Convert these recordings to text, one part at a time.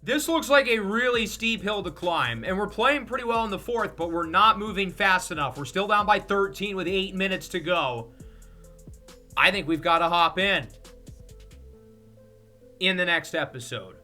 This looks like a really steep hill to climb, and we're playing pretty well in the fourth, but we're not moving fast enough. We're still down by 13 with 8 minutes to go. I think we've got to hop in the next episode.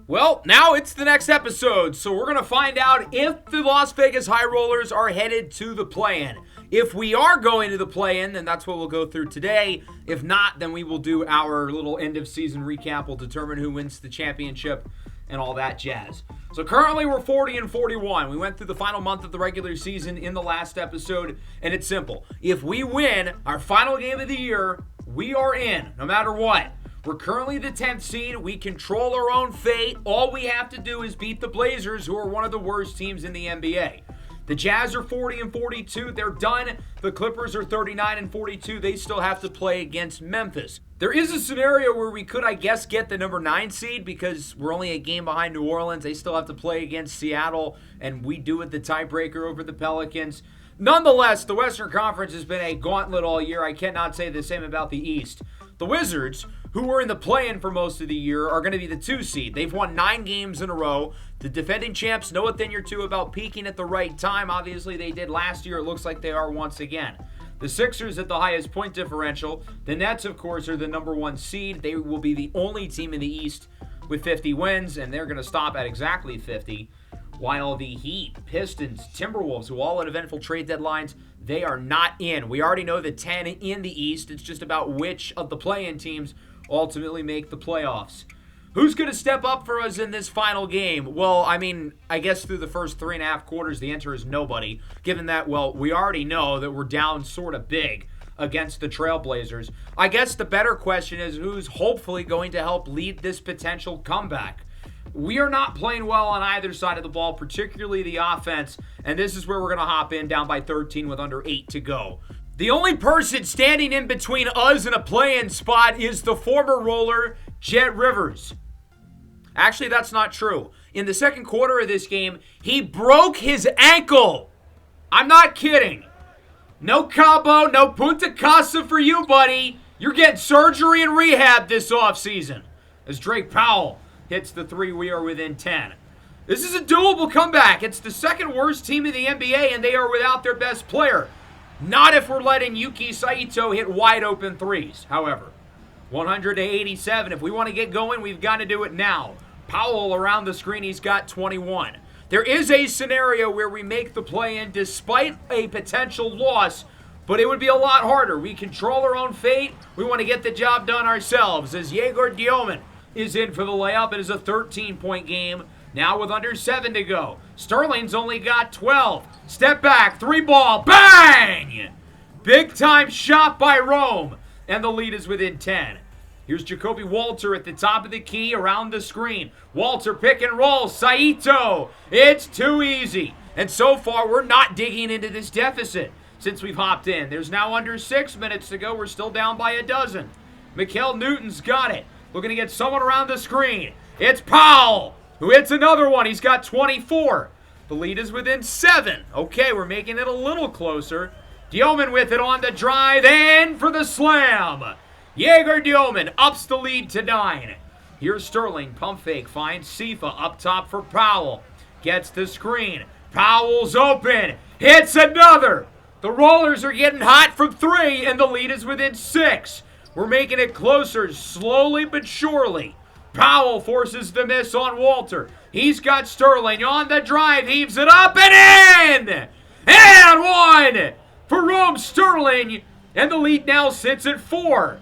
Well, now it's the next episode, so we're going to find out if the Las Vegas High Rollers are headed to the play-in. If we are going to the play-in, then that's what we'll go through today. If not, then we will do our little end-of-season recap. We'll determine who wins the championship and all that jazz. So currently we're 40-41. We went through the final month of the regular season in the last episode, and it's simple. If we win our final game of the year, we are in, no matter what. We're currently the 10th seed. We control our own fate. All we have to do is beat the Blazers, who are one of the worst teams in the NBA. The Jazz are 40-42. They're done. The Clippers are 39-42. They still have to play against Memphis. There is a scenario where we could, I guess, get the number 9 seed because we're only a game behind New Orleans. They still have to play against Seattle, and we do it the tiebreaker over the Pelicans. Nonetheless, the Western Conference has been a gauntlet all year. I cannot say the same about the East. The Wizards, who were in the play-in for most of the year, are going to be the 2 seed. They've won 9 games in a row. The defending champs know a thing or two about peaking at the right time. Obviously, they did last year. It looks like they are once again. The Sixers at the highest point differential. The Nets, of course, are the number 1 seed. They will be the only team in the East with 50 wins, and they're going to stop at exactly 50. While the Heat, Pistons, Timberwolves, who all had eventful trade deadlines, they are not in. We already know the 10 in the East. It's just about which of the play-in teams ultimately make the playoffs. Who's going to step up for us in this final game? Well, I mean, I guess through the first 3.5 quarters, the answer is nobody, given that, well, we already know that we're down sort of big against the Trailblazers. I guess the better question is who's hopefully going to help lead this potential comeback. We are not playing well on either side of the ball, particularly the offense, and this is where we're going to hop in down by 13 with under 8 to go. The only person standing in between us and a play-in spot is the former roller, Jet Rivers. Actually, that's not true. In the second quarter of this game, he broke his ankle. I'm not kidding. No Cabo, no Punta Casa for you, buddy. You're getting surgery and rehab this offseason. As Drake Powell hits the 3, we are within 10. This is a doable comeback. It's the second worst team in the NBA, and they are without their best player. Not if we're letting Yuki Saito hit wide open 3s, however. 100-87. If we want to get going, we've got to do it now. Powell around the screen, he's got 21. There is a scenario where we make the play-in despite a potential loss, but it would be a lot harder. We control our own fate. We want to get the job done ourselves. As Yegor Dioman is in for the layup, it is a 13-point game. Now with under 7 to go. Sterling's only got 12. Step back, 3-ball, bang! Big time shot by Rome, and the lead is within 10. Here's Jacoby Walter at the top of the key around the screen. Walter pick and roll, Saito. It's too easy. And so far, we're not digging into this deficit since we've hopped in. There's now under 6 minutes to go. We're still down by a dozen. Mikal Newton's got it. Looking to get someone around the screen. It's Powell, who hits another one. He's got 24. The lead is within 7. Okay, we're making it a little closer. Dioman with it on the drive and for the slam. Yegor Dioman ups the lead to 9. Here's Sterling. Pump fake. Finds Sifa up top for Powell. Gets the screen. Powell's open. Hits another. The Rollers are getting hot from 3, and the lead is within 6. We're making it closer slowly but surely. Powell forces the miss on Walter. He's got Sterling on the drive. Heaves it up and in. And 1 for Rome Sterling. And the lead now sits at 4.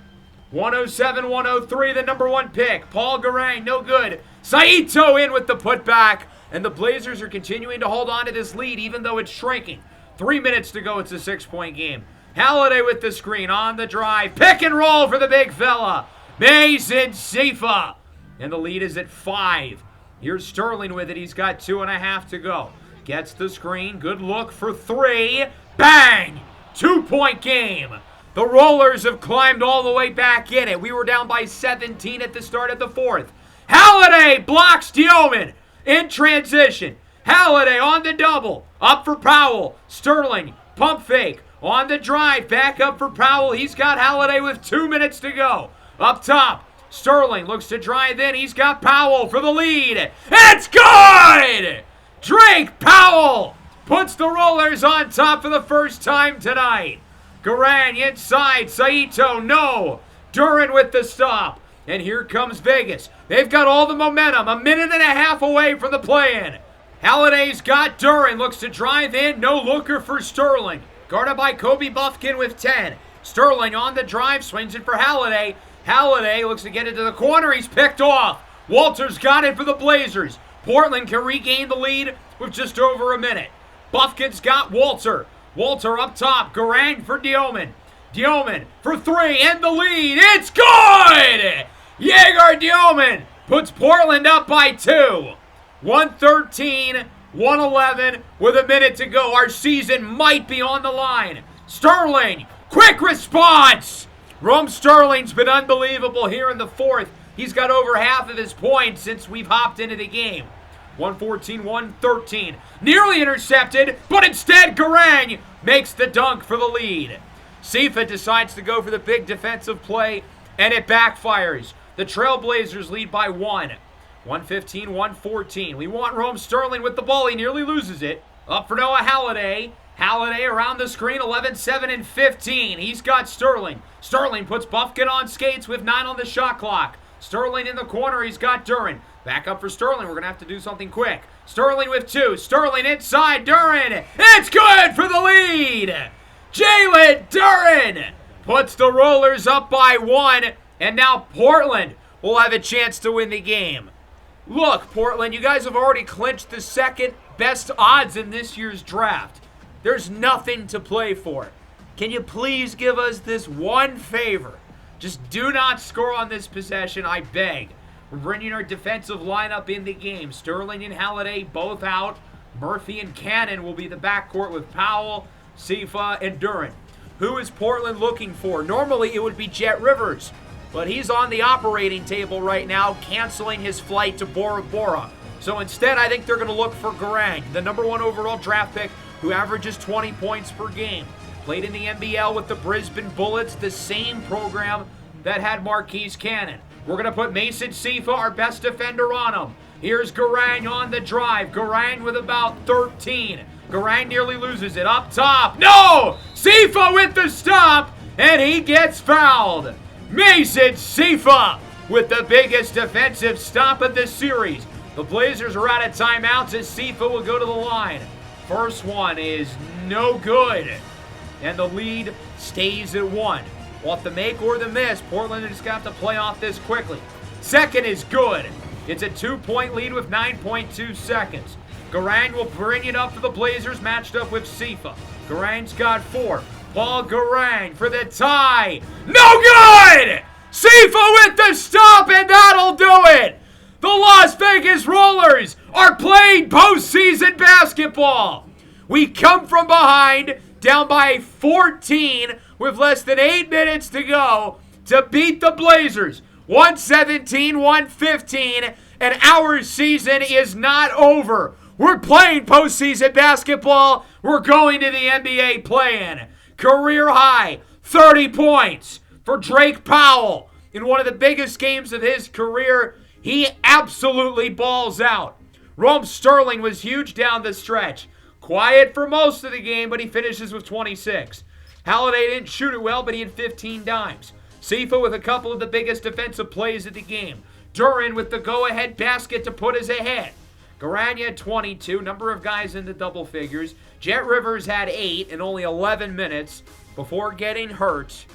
107-103, the number 1 pick. Paul Garang, no good. Saito in with the putback. And the Blazers are continuing to hold on to this lead even though it's shrinking. 3 minutes to go. It's a 6-point game. Halliday with the screen on the drive. Pick and roll for the big fella. Mason Sifa. And the lead is at 5. Here's Sterling with it. He's got 2.5 to go. Gets the screen. Good look for 3. Bang! 2-point game. The Rollers have climbed all the way back in it. We were down by 17 at the start of the 4th. Halliday blocks Dioman in transition. Halliday on the double. Up for Powell. Sterling, pump fake. On the drive, back up for Powell. He's got Halliday with 2 minutes to go. Up top, Sterling looks to drive in. He's got Powell for the lead. It's good! Drake Powell puts the Rollers on top for the first time tonight. Garang inside. Saito, no. Duran with the stop. And here comes Vegas. They've got all the momentum. 1.5 minutes away from the play-in. Halliday's got Duran. Looks to drive in. No looker for Sterling. Guarded by Kobe Buffkin with 10. Sterling on the drive. Swings it for Halliday. Halliday looks to get it to the corner. He's picked off. Walters got it for the Blazers. Portland can regain the lead with just over a minute. Buffkin's got Walter. Walter up top. Garang for Dioman. Dioman for 3 and the lead. It's good! Yeager Dioman puts Portland up by 2. 113-111 with a minute to go. Our season might be on the line. Sterling, quick response! Rome Sterling's been unbelievable here in the fourth. He's got over half of his points since we've hopped into the game. 114-113. Nearly intercepted, but instead Garang makes the dunk for the lead. Sifa decides to go for the big defensive play, and it backfires. The Trailblazers lead by 1. 115-114. We want Rome Sterling with the ball. He nearly loses it. Up for Noah Halliday. Halliday around the screen, 11-7 and 15. He's got Sterling. Sterling puts Buffkin on skates with 9 on the shot clock. Sterling in the corner. He's got Duran. Back up for Sterling. We're going to have to do something quick. Sterling with 2. Sterling inside. Duran. It's good for the lead. Jalen Duran puts the Rollers up by 1. And now Portland will have a chance to win the game. Look, Portland, you guys have already clinched the second best odds in this year's draft. There's nothing to play for. Can you please give us this one favor? Just do not score on this possession, I beg. We're bringing our defensive lineup in the game. Sterling and Halliday both out. Murphy and Cannon will be the backcourt with Powell, Sifa, and Duran. Who is Portland looking for? Normally it would be Jet Rivers, but he's on the operating table right now, canceling his flight to Bora Bora. So instead, I think they're going to look for Garang, the #1 overall draft pick, who averages 20 points per game. Played in the NBL with the Brisbane Bullets, the same program that had Marquise Cannon. We're going to put Mason Sifa, our best defender, on him. Here's Garang on the drive. Garang with about 13. Garang nearly loses it. Up top. No! Sifa with the stop, and he gets fouled. Mason Sifa with the biggest defensive stop of the series. The Blazers are out of timeouts as Sifa will go to the line. First one is no good, and the lead stays at 1. We'll have to make or the miss. Portland just got to play off this quickly. Second is good. It's a 2-point lead with 9.2 seconds. Garang will bring it up for the Blazers, matched up with Sifa. Garang's got 4. Paul Garang for the tie. No good! Sifa with the stop, and that'll do it! The Las Vegas Rollers are playing postseason basketball. We come from behind, down by 14 with less than 8 minutes to go to beat the Blazers. 117-115, and our season is not over. We're playing postseason basketball. We're going to the NBA play-in. Career high, 30 points for Drake Powell. In one of the biggest games of his career, he absolutely balls out. Rome Sterling was huge down the stretch. Quiet for most of the game, but he finishes with 26. Halliday didn't shoot it well, but he had 15 dimes. Sifa with a couple of the biggest defensive plays of the game. Duran with the go-ahead basket to put us ahead. Garang had 22, number of guys in the double figures. Jet Rivers had 8 in only 11 minutes before getting hurt.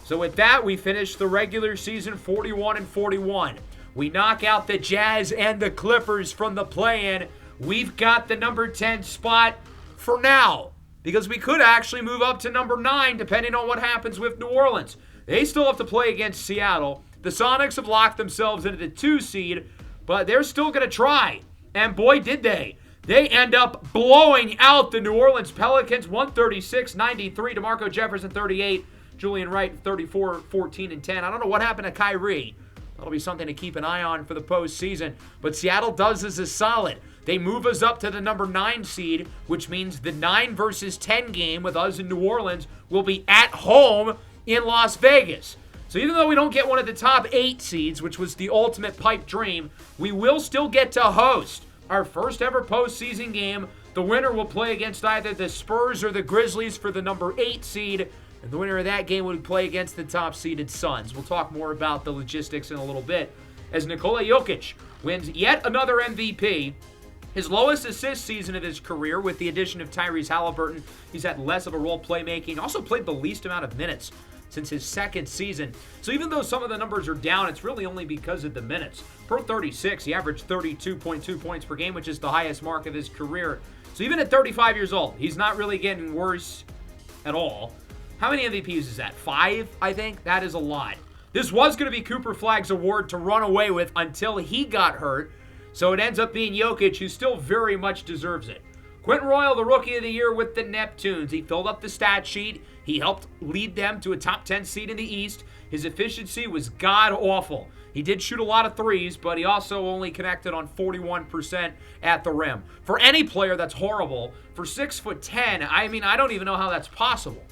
So with that, we finish the regular season 41-41. We knock out the Jazz and the Clippers from the play-in. We've got the number 10 spot for now, because we could actually move up to number 9 depending on what happens with New Orleans. They still have to play against Seattle. The Sonics have locked themselves into the 2 seed, but they're still going to try. And boy, did they. They end up blowing out the New Orleans Pelicans, 136-93. DeMarco Jefferson, 38. Julian Wright, 34, 14, and 10. I don't know what happened to Kyrie. That'll be something to keep an eye on for the postseason. But Seattle does us a solid. They move us up to the number 9 seed, which means the 9 versus 10 game with us in New Orleans will be at home in Las Vegas. So even though we don't get one of the top 8 seeds, which was the ultimate pipe dream, we will still get to host our first ever postseason game. The winner will play against either the Spurs or the Grizzlies for the number 8 seed, and the winner of that game would play against the top-seeded Suns. We'll talk more about the logistics in a little bit as Nikola Jokic wins yet another MVP. His lowest assist season of his career with the addition of Tyrese Halliburton. He's had less of a role playmaking. Also played the least amount of minutes since his second season. So even though some of the numbers are down, it's really only because of the minutes. Per 36, he averaged 32.2 points per game, which is the highest mark of his career. So even at 35 years old, he's not really getting worse at all. How many MVPs is that? 5, I think? That is a lot. This was going to be Cooper Flagg's award to run away with until he got hurt. So it ends up being Jokic, who still very much deserves it. Quentin Royal, the Rookie of the Year with the Neptunes. He filled up the stat sheet. He helped lead them to a top 10 seed in the East. His efficiency was god-awful. He did shoot a lot of threes, but he also only connected on 41% at the rim. For any player, that's horrible. For 6'10", I don't even know how that's possible.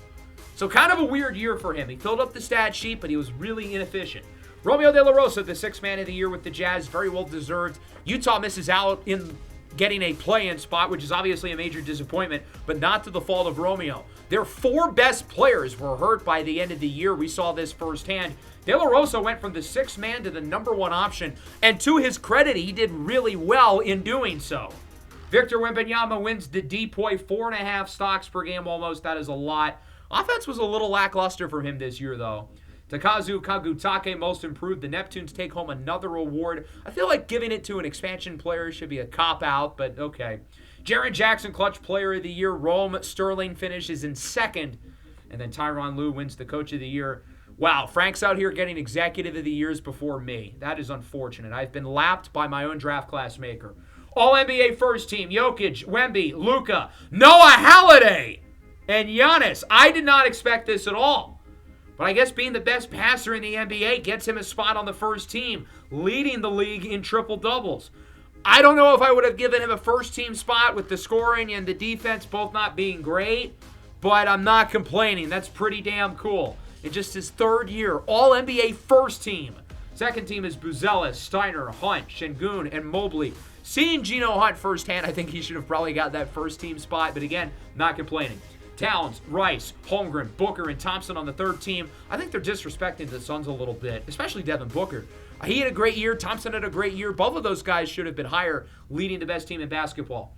So kind of a weird year for him. He filled up the stat sheet, but he was really inefficient. Romeo De La Rosa, the 6th man of the year with the Jazz, very well deserved. Utah misses out in getting a play-in spot, which is obviously a major disappointment, but not to the fault of Romeo. Their 4 best players were hurt by the end of the year. We saw this firsthand. De La Rosa went from the 6th man to the number 1 option, and to his credit, he did really well in doing so. Victor Wembanyama wins the DPOY, 4.5 stocks per game almost. That is a lot. Offense was a little lackluster for him this year, though. Takazu Kagutake, most improved. The Neptunes take home another award. I feel like giving it to an expansion player should be a cop-out, but okay. Jaren Jackson, clutch player of the year. Rome Sterling finishes in 2nd. And then Tyronn Lue wins the coach of the year. Wow, Frank's out here getting executive of the years before me. That is unfortunate. I've been lapped by my own draft class maker. All-NBA first team, Jokic, Wemby, Luka, Noah Halliday, and Giannis. I did not expect this at all. But I guess being the best passer in the NBA gets him a spot on the first team, leading the league in triple-doubles. I don't know if I would have given him a first-team spot with the scoring and the defense both not being great, but I'm not complaining. That's pretty damn cool. In just his 3rd year, All-NBA first team. Second team is Buzelis, Steiner, Hunt, Şengün, and Mobley. Seeing Geno Hunt firsthand, I think he should have probably got that first-team spot, but again, not complaining. Towns, Rice, Holmgren, Booker, and Thompson on the 3rd team. I think they're disrespecting the Suns a little bit, especially Devin Booker. He had a great year. Thompson had a great year. Both of those guys should have been higher, leading the best team in basketball.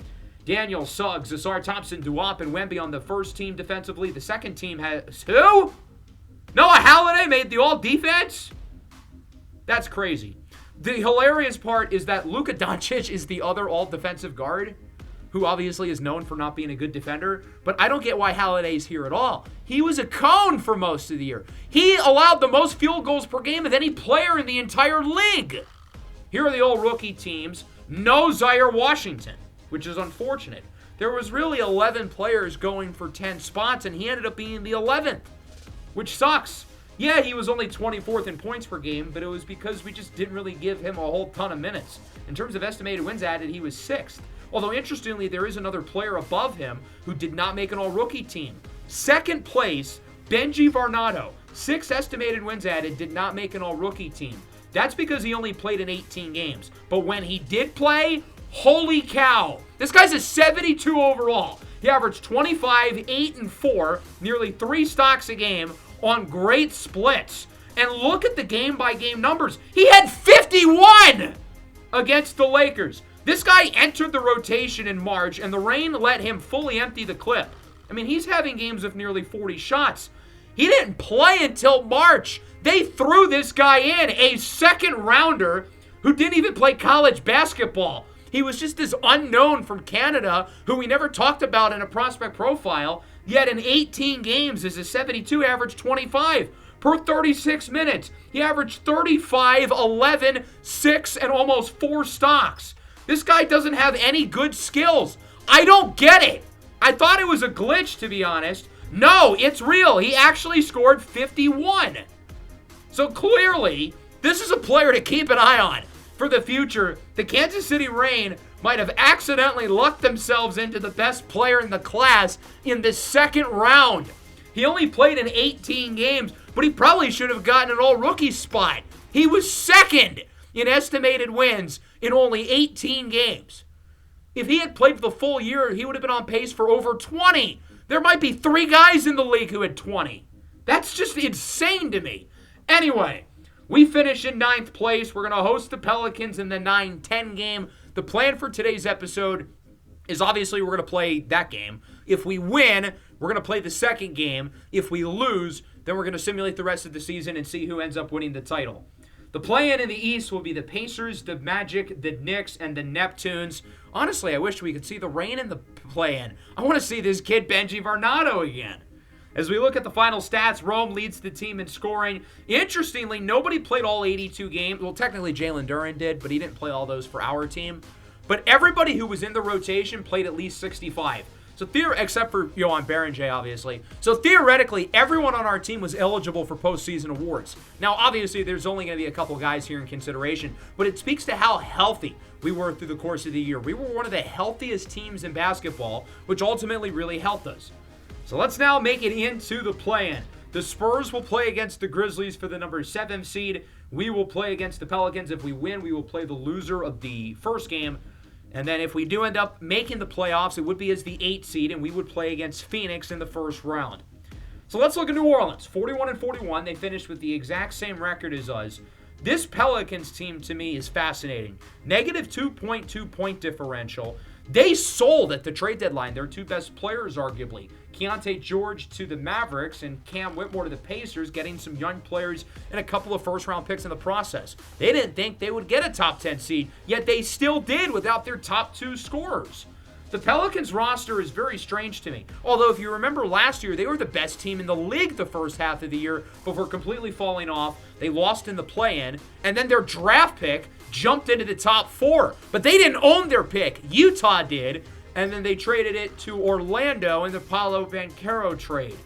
Daniel, Suggs, Zasar Thompson, Duop, and Wemby on the first team defensively. The second team has who? Noah Halliday made the all-defense? That's crazy. The hilarious part is that Luka Doncic is the other all-defensive guard, who obviously is known for not being a good defender, but I don't get why Halliday's here at all. He was a cone for most of the year. He allowed the most field goals per game of any player in the entire league. Here are the all-rookie teams. No Zaire Washington, which is unfortunate. There was really 11 players going for 10 spots, and he ended up being the 11th, which sucks. Yeah, he was only 24th in points per game, but it was because we just didn't really give him a whole ton of minutes. In terms of estimated wins added, he was 6th. Although, interestingly, there is another player above him who did not make an all-rookie team. 2nd place, Benji Varnado. 6 estimated wins added, did not make an all-rookie team. That's because he only played in 18 games. But when he did play, holy cow. This guy's a 72 overall. He averaged 25, 8, and 4, nearly 3 stocks a game on great splits. And look at the game-by-game numbers. He had 51 against the Lakers. This guy entered the rotation in March, and the rain let him fully empty the clip. I mean, he's having games of nearly 40 shots. He didn't play until March. They threw this guy in, a 2nd-rounder who didn't even play college basketball. He was just this unknown from Canada who we never talked about in a prospect profile, yet in 18 games as a 72 averaged 25 per 36 minutes. He averaged 35, 11, 6, and almost 4 stocks. This guy doesn't have any good skills. I don't get it. I thought it was a glitch, to be honest. No, it's real. He actually scored 51. So clearly, this is a player to keep an eye on for the future. The Kansas City Reign might have accidentally lucked themselves into the best player in the class in the 2nd round. He only played in 18 games, but he probably should have gotten an all-rookie spot. He was second in estimated wins in only 18 games. If he had played for the full year, he would have been on pace for over 20. There might be 3 guys in the league who had 20. That's just insane to me. Anyway, we finish in 9th place. We're going to host the Pelicans in the 9-10 game. The plan for today's episode is obviously we're going to play that game. If we win, we're going to play the second game. If we lose, then we're going to simulate the rest of the season and see who ends up winning the title. The play-in in the East will be the Pacers, the Magic, the Knicks, and the Neptunes. Honestly, I wish we could see the rain in the play-in. I want to see this kid Benji Varnado again. As we look at the final stats, Rome leads the team in scoring. Interestingly, nobody played all 82 games. Well, technically Jalen Duren did, but he didn't play all those for our team. But everybody who was in the rotation played at least 65. So except for Johan Berenger, obviously. So theoretically, everyone on our team was eligible for postseason awards. Now, obviously, there's only going to be a couple guys here in consideration, but it speaks to how healthy we were through the course of the year. We were one of the healthiest teams in basketball, which ultimately really helped us. So let's now make it into the play-in. The Spurs will play against the Grizzlies for the number 7 seed. We will play against the Pelicans. If we win, we will play the loser of the first game. And then if we do end up making the playoffs, it would be as the 8th seed, and we would play against Phoenix in the first round. So let's look at New Orleans. 41-41. They finished with the exact same record as us. This Pelicans team, to me, is fascinating. Negative 2.2 point differential. They sold at the trade deadline their 2 best players, arguably. Keontae George to the Mavericks and Cam Whitmore to the Pacers, getting some young players and a couple of first-round picks in the process. They didn't think they would get a top 10 seed, yet they still did without their top 2 scorers. The Pelicans roster is very strange to me. Although, if you remember last year, they were the best team in the league the first half of the year before completely falling off. They lost in the play-in, and then their draft pick jumped into the top 4. But they didn't own their pick. Utah did, and then they traded it to Orlando in the Paolo Banchero trade.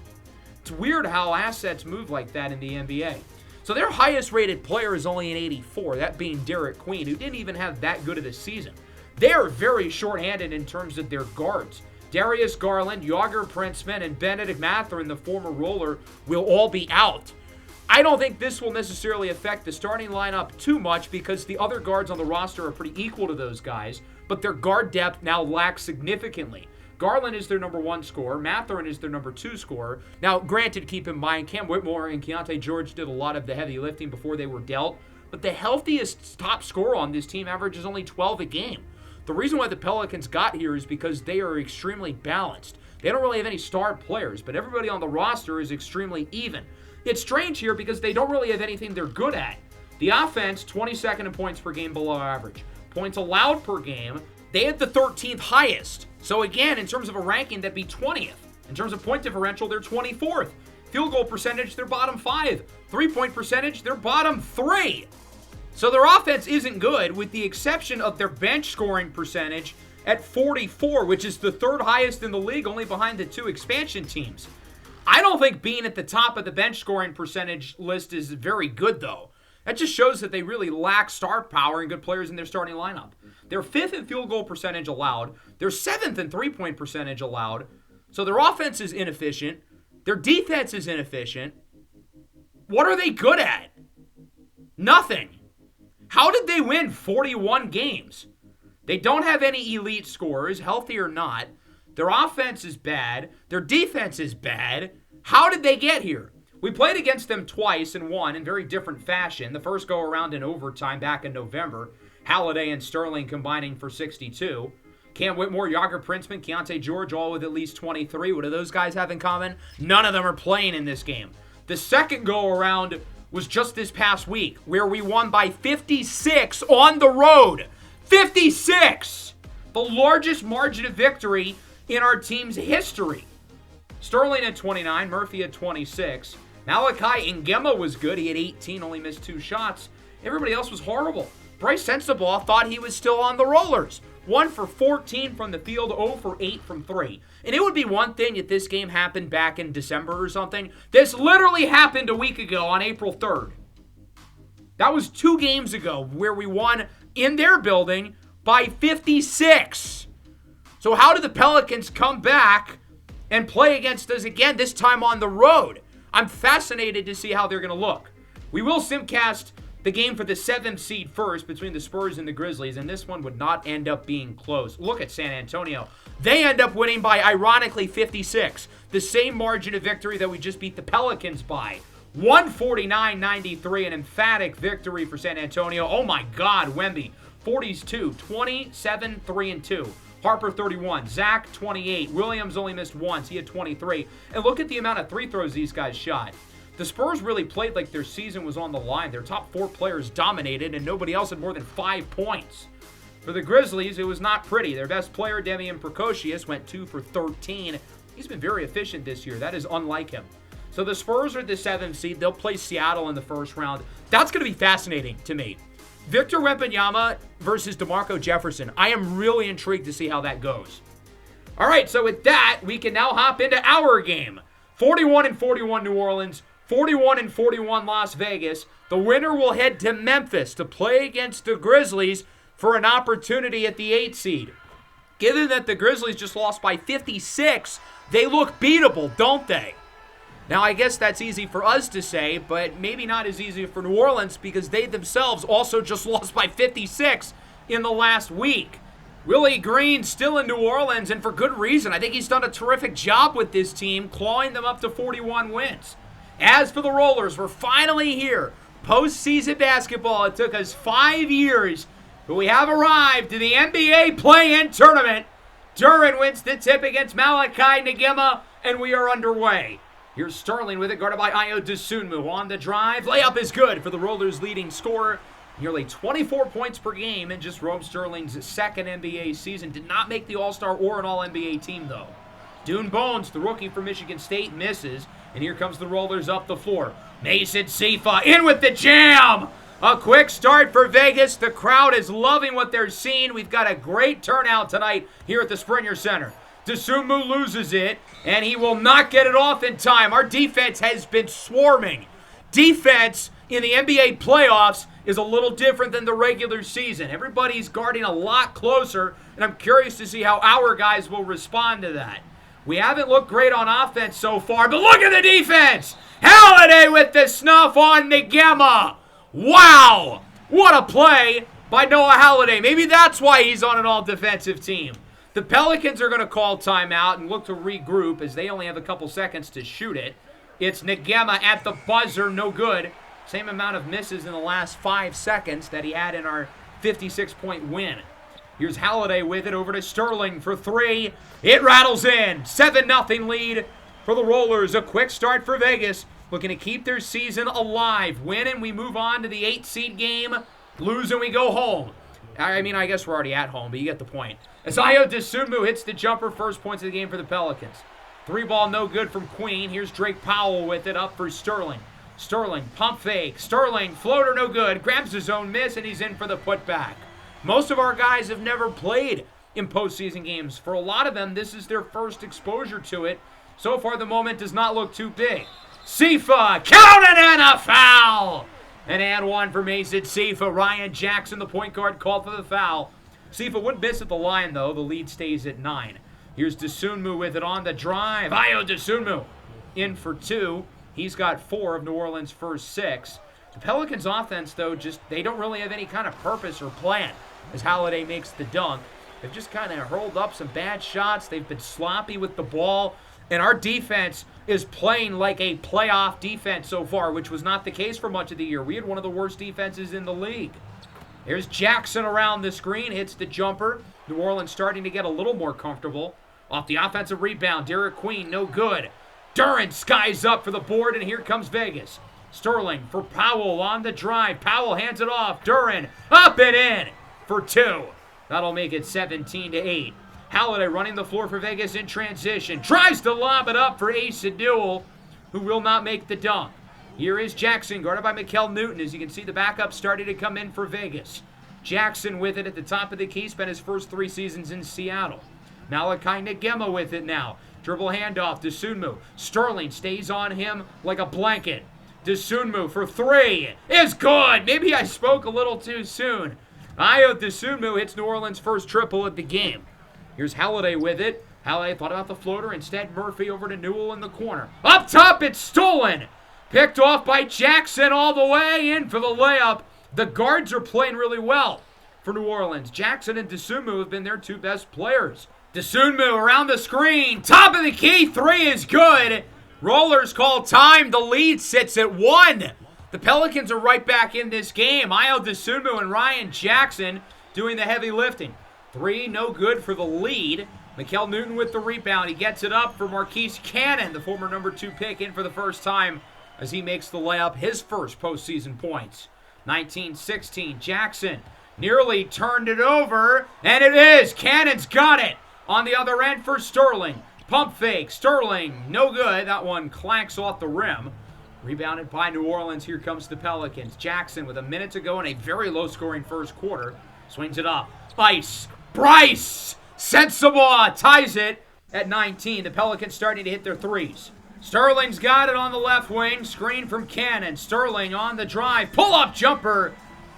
It's weird how assets move like that in the NBA. So their highest-rated player is only an 84, that being Derek Queen, who didn't even have that good of a season. They are very short-handed in terms of their guards. Darius Garland, Yager Princeman, and Benedict Mathurin, the former Roller, will all be out. I don't think this will necessarily affect the starting lineup too much because the other guards on the roster are pretty equal to those guys, but their guard depth now lacks significantly. Garland is their number 1 scorer. Mathurin is their number 2 scorer. Now, granted, keep in mind, Cam Whitmore and Keontae George did a lot of the heavy lifting before they were dealt, but the healthiest top scorer on this team averages only 12 a game. The reason why the Pelicans got here is because they are extremely balanced. They don't really have any star players, but everybody on the roster is extremely even. It's strange here because they don't really have anything they're good at. The offense, 22nd in points per game below average. Points allowed per game, they had the 13th highest. So again, in terms of a ranking, that'd be 20th. In terms of point differential, they're 24th. Field goal percentage, they're bottom 5. 3-point percentage, they're bottom 3. So their offense isn't good, with the exception of their bench scoring percentage at 44, which is the 3rd highest in the league, only behind the 2 expansion teams. I don't think being at the top of the bench scoring percentage list is very good, though. That just shows that they really lack star power and good players in their starting lineup. They're 5th in field goal percentage allowed. They're 7th in 3-point percentage allowed. So their offense is inefficient. Their defense is inefficient. What are they good at? Nothing. How did they win 41 games? They don't have any elite scorers, healthy or not. Their offense is bad. Their defense is bad. How did they get here? We played against them twice and won in very different fashion. The first go-around in overtime back in November. Halliday and Sterling combining for 62. Cam Whitmore, Yager Princeman, Keontae George, all with at least 23. What do those guys have in common? None of them are playing in this game. The second go-around was just this past week, where we won by 56 on the road. 56! The largest margin of victory in our team's history. Sterling at 29, Murphy at 26. Malachi Ngema was good. He had 18, only missed 2 shots. Everybody else was horrible. Bryce Sensabaugh thought he was still on the rollers. 1 for 14 from the field, 0 for 8 from 3. And it would be one thing if this game happened back in December or something. This literally happened a week ago on April 3rd. That was 2 games ago where we won in their building by 56. So how did the Pelicans come back and play against us again, this time on the road? I'm fascinated to see how they're going to look. We will simcast the game for the 7th seed first between the Spurs and the Grizzlies, and this one would not end up being close. Look at San Antonio. They end up winning by, ironically, 56. The same margin of victory that we just beat the Pelicans by. 149-93, an emphatic victory for San Antonio. Oh my God, Wemby. 42, 27, 3 and 2. Harper 31, Zach 28. Williams only missed once. He had 23. And look at the amount of free throws these guys shot. The Spurs really played like their season was on the line. Their top 4 players dominated, and nobody else had more than 5 points. For the Grizzlies, it was not pretty. Their best player, Demian Precocious, went 2 for 13. He's been very efficient this year. That is unlike him. So the Spurs are the 7th seed. They'll play Seattle in the first round. That's going to be fascinating to me. Victor Wembanyama versus DeMarco Jefferson. I am really intrigued to see how that goes. All right, so with that, we can now hop into our game. 41-41 New Orleans, 41-41 Las Vegas. The winner will head to Memphis to play against the Grizzlies for an opportunity at the 8th seed. Given that the Grizzlies just lost by 56, they look beatable, don't they? Now, I guess that's easy for us to say, but maybe not as easy for New Orleans because they themselves also just lost by 56 in the last week. Willie Green still in New Orleans, and for good reason. I think he's done a terrific job with this team, clawing them up to 41 wins. As for the Rollers, we're finally here. Postseason basketball. It took us 5 years, but we have arrived to the NBA play-in tournament. Duren wins the tip against Malachi Nagema, and we are underway. Here's Sterling with it, guarded by Ayo Dosunmu. On the drive, layup is good for the Rollers' leading scorer. Nearly 24 points per game in just Rome Sterling's second NBA season. Did not make the All-Star or an All-NBA team, though. Dune Bones, the rookie from Michigan State, misses. And here comes the Rollers up the floor. Mason Sifa in with the jam! A quick start for Vegas. The crowd is loving what they're seeing. We've got a great turnout tonight here at the Springer Center. Dosunmu loses it, and he will not get it off in time. Our defense has been swarming. Defense in the NBA playoffs is a little different than the regular season. Everybody's guarding a lot closer, and I'm curious to see how our guys will respond to that. We haven't looked great on offense so far, but look at the defense! Holiday with the snuff on Nagema! Wow! What a play by Noah Holiday. Maybe that's why he's on an all-defensive team. The Pelicans are going to call timeout and look to regroup as they only have a couple seconds to shoot it. It's Nagema at the buzzer, no good. Same amount of misses in the last 5 seconds that he had in our 56-point win. Here's Holiday with it over to Sterling for 3. It rattles in. 7-0 lead for the Rollers. A quick start for Vegas. Looking to keep their season alive. Win and we move on to the 8th seed game. Lose and we go home. I mean, I guess we're already at home, but you get the point. As Ayo Dosunmu hits the jumper, first points of the game for the Pelicans. 3-ball no good from Queen. Here's Drake Powell with it up for Sterling. Sterling, pump fake. Sterling, floater no good. Grabs his own miss, and he's in for the putback. Most of our guys have never played in postseason games. For a lot of them, this is their first exposure to it. So far, the moment does not look too big. Sifa, counted and a foul! An and one for Mason Sifa. Ryan Jackson, the point guard, called for the foul. Sifa would miss at the line, though. The lead stays at 9. Here's Dosunmu with it on the drive. Ayo Dosunmu in for 2. He's got 4 of New Orleans' first 6. The Pelicans' offense, though, they don't really have any kind of purpose or plan as Holiday makes the dunk. They've just kind of hurled up some bad shots. They've been sloppy with the ball. And our defense is playing like a playoff defense so far, which was not the case for much of the year. We had one of the worst defenses in the league. There's Jackson around the screen, hits the jumper. New Orleans starting to get a little more comfortable. Off the offensive rebound, Derek Queen, no good. Duren skies up for the board, and here comes Vegas. Sterling for Powell on the drive. Powell hands it off. Duren up and in for 2. That'll make it 17-8. Holiday running the floor for Vegas in transition. Tries to lob it up for Asa Newell, who will not make the dunk. Here is Jackson, guarded by Mikal Newton. As you can see, the backup starting to come in for Vegas. Jackson with it at the top of the key. Spent his first 3 seasons in Seattle. Malachi Nagema with it now. Dribble handoff, Dosunmu. Sterling stays on him like a blanket. Dosunmu for 3 is good. Maybe I spoke a little too soon. Ayo Dosunmu hits New Orleans' first triple of the game. Here's Holiday with it. Halle thought about the floater. Instead, Murphy over to Newell in the corner. Up top, it's stolen. Picked off by Jackson all the way in for the layup. The guards are playing really well for New Orleans. Jackson and Dosunmu have been their two best players. Dosunmu around the screen. Top of the key. 3 is good. Rollers call time. The lead sits at 1. The Pelicans are right back in this game. Ayo Dosunmu and Ryan Jackson doing the heavy lifting. 3, no good for the lead. Mikal Newton with the rebound. He gets it up for Marquise Cannon, the former number 2 pick, in for the first time as he makes the layup, his first postseason points. 19-16, Jackson nearly turned it over, and it is. Cannon's got it on the other end for Sterling. Pump fake, Sterling, no good. That one clanks off the rim. Rebounded by New Orleans. Here comes the Pelicans. Jackson with a minute to go in a very low-scoring first quarter. Swings it up. Bryce Sensabaugh ties it at 19. The Pelicans starting to hit their threes. Sterling's got it on the left wing. Screen from Cannon. Sterling on the drive. Pull-up jumper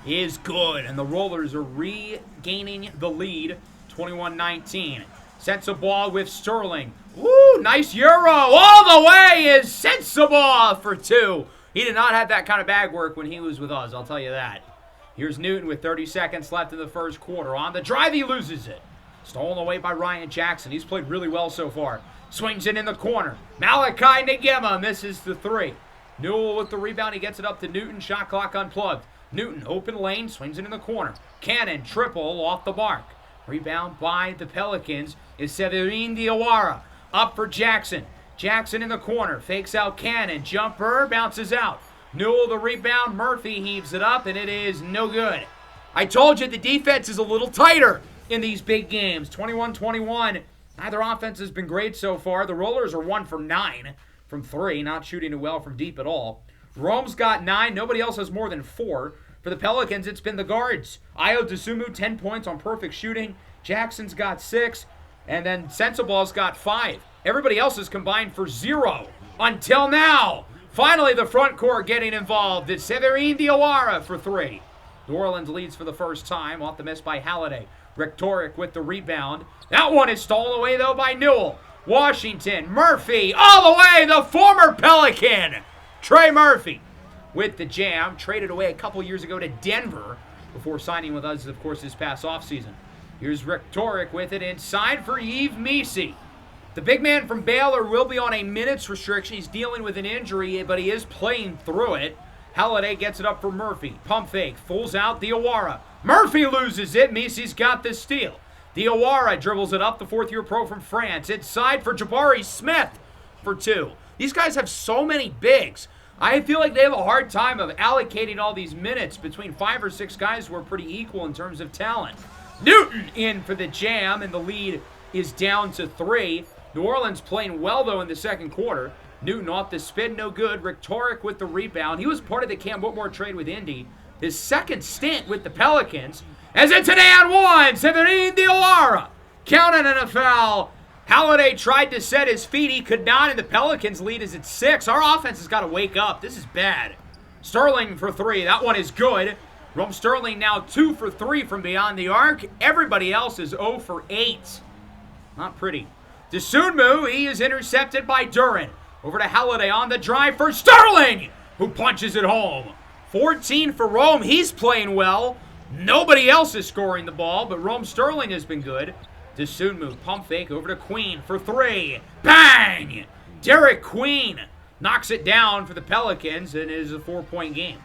is good. And the Rollers are regaining the lead. 21-19. Sensabaugh with Sterling. Woo, nice Euro. All the way is Sensabaugh for 2. He did not have that kind of bag work when he was with us, I'll tell you that. Here's Newton with 30 seconds left in the first quarter. On the drive, he loses it. Stolen away by Ryan Jackson. He's played really well so far. Swings it in the corner. Malachi Nagema misses the 3. Newell with the rebound. He gets it up to Newton. Shot clock unplugged. Newton, open lane, swings it in the corner. Cannon, triple off the mark. Rebound by the Pelicans is Severin Diawara. Up for Jackson. Jackson in the corner. Fakes out Cannon. Jumper, bounces out. Newell the rebound. Murphy heaves it up, and it is no good. I told you the defense is a little tighter in these big games. 21-21. Neither offense has been great so far. The Rollers are 1 for 9 from 3, not shooting it well from deep at all. Rome's got 9. Nobody else has more than 4. For the Pelicans, it's been the guards. Ayo Dosunmu, 10 points on perfect shooting. Jackson's got 6. And then Sensabaugh's got 5. Everybody else is combined for 0 until now. Finally, the front court getting involved. It's Severin Diawara for 3. New Orleans leads for the first time off the miss by Halliday. Rektoric with the rebound. That one is stolen away, though, by Newell. Washington, Murphy, all the way, the former Pelican. Trey Murphy with the jam. Traded away a couple years ago to Denver before signing with us, of course, this past offseason. Here's Rektoric with it inside for Yves Missi. The big man from Baylor will be on a minutes restriction. He's dealing with an injury, but he is playing through it. Halliday gets it up for Murphy. Pump fake, fools out Diawara. Murphy loses it. Missi's got the steal. Diawara dribbles it up, the fourth-year pro from France. Inside for Jabari Smith for 2. These guys have so many bigs. I feel like they have a hard time of allocating all these minutes between 5 or 6 guys who are pretty equal in terms of talent. Newton in for the jam, and the lead is down to 3. New Orleans playing well, though, in the second quarter. Newton off the spin, no good. Rektoric with the rebound. He was part of the Cam Whitmore trade with Indy. His second stint with the Pelicans. As it's an and 1, Severin Diawara. Counting and a foul. Halliday tried to set his feet. He could not, and the Pelicans lead is at 6. Our offense has got to wake up. This is bad. Sterling for 3. That one is good. Rome Sterling now 2 for 3 from beyond the arc. Everybody else is 0 for 8. Not pretty. Dosunmu, he is intercepted by Duren. Over to Halliday on the drive for Sterling, who punches it home. 14 for Rome. He's playing well. Nobody else is scoring the ball, but Rome Sterling has been good. Dosunmu, pump fake over to Queen for 3. Bang! Derek Queen knocks it down for the Pelicans, and it is a 4-point game.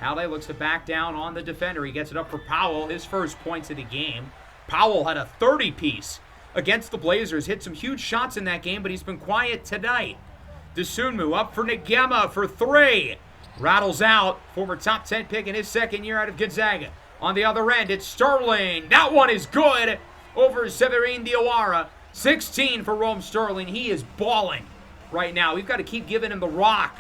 Halliday looks to back down on the defender. He gets it up for Powell, his first points of the game. Powell had a 30-piece against the Blazers. Hit some huge shots in that game, but he's been quiet tonight. Dosunmu up for Nagema for 3. Rattles out. Former top 10 pick in his second year out of Gonzaga. On the other end, it's Sterling. That one is good over Severin Diawara. 16 for Rome Sterling. He is balling right now. We've got to keep giving him the rock.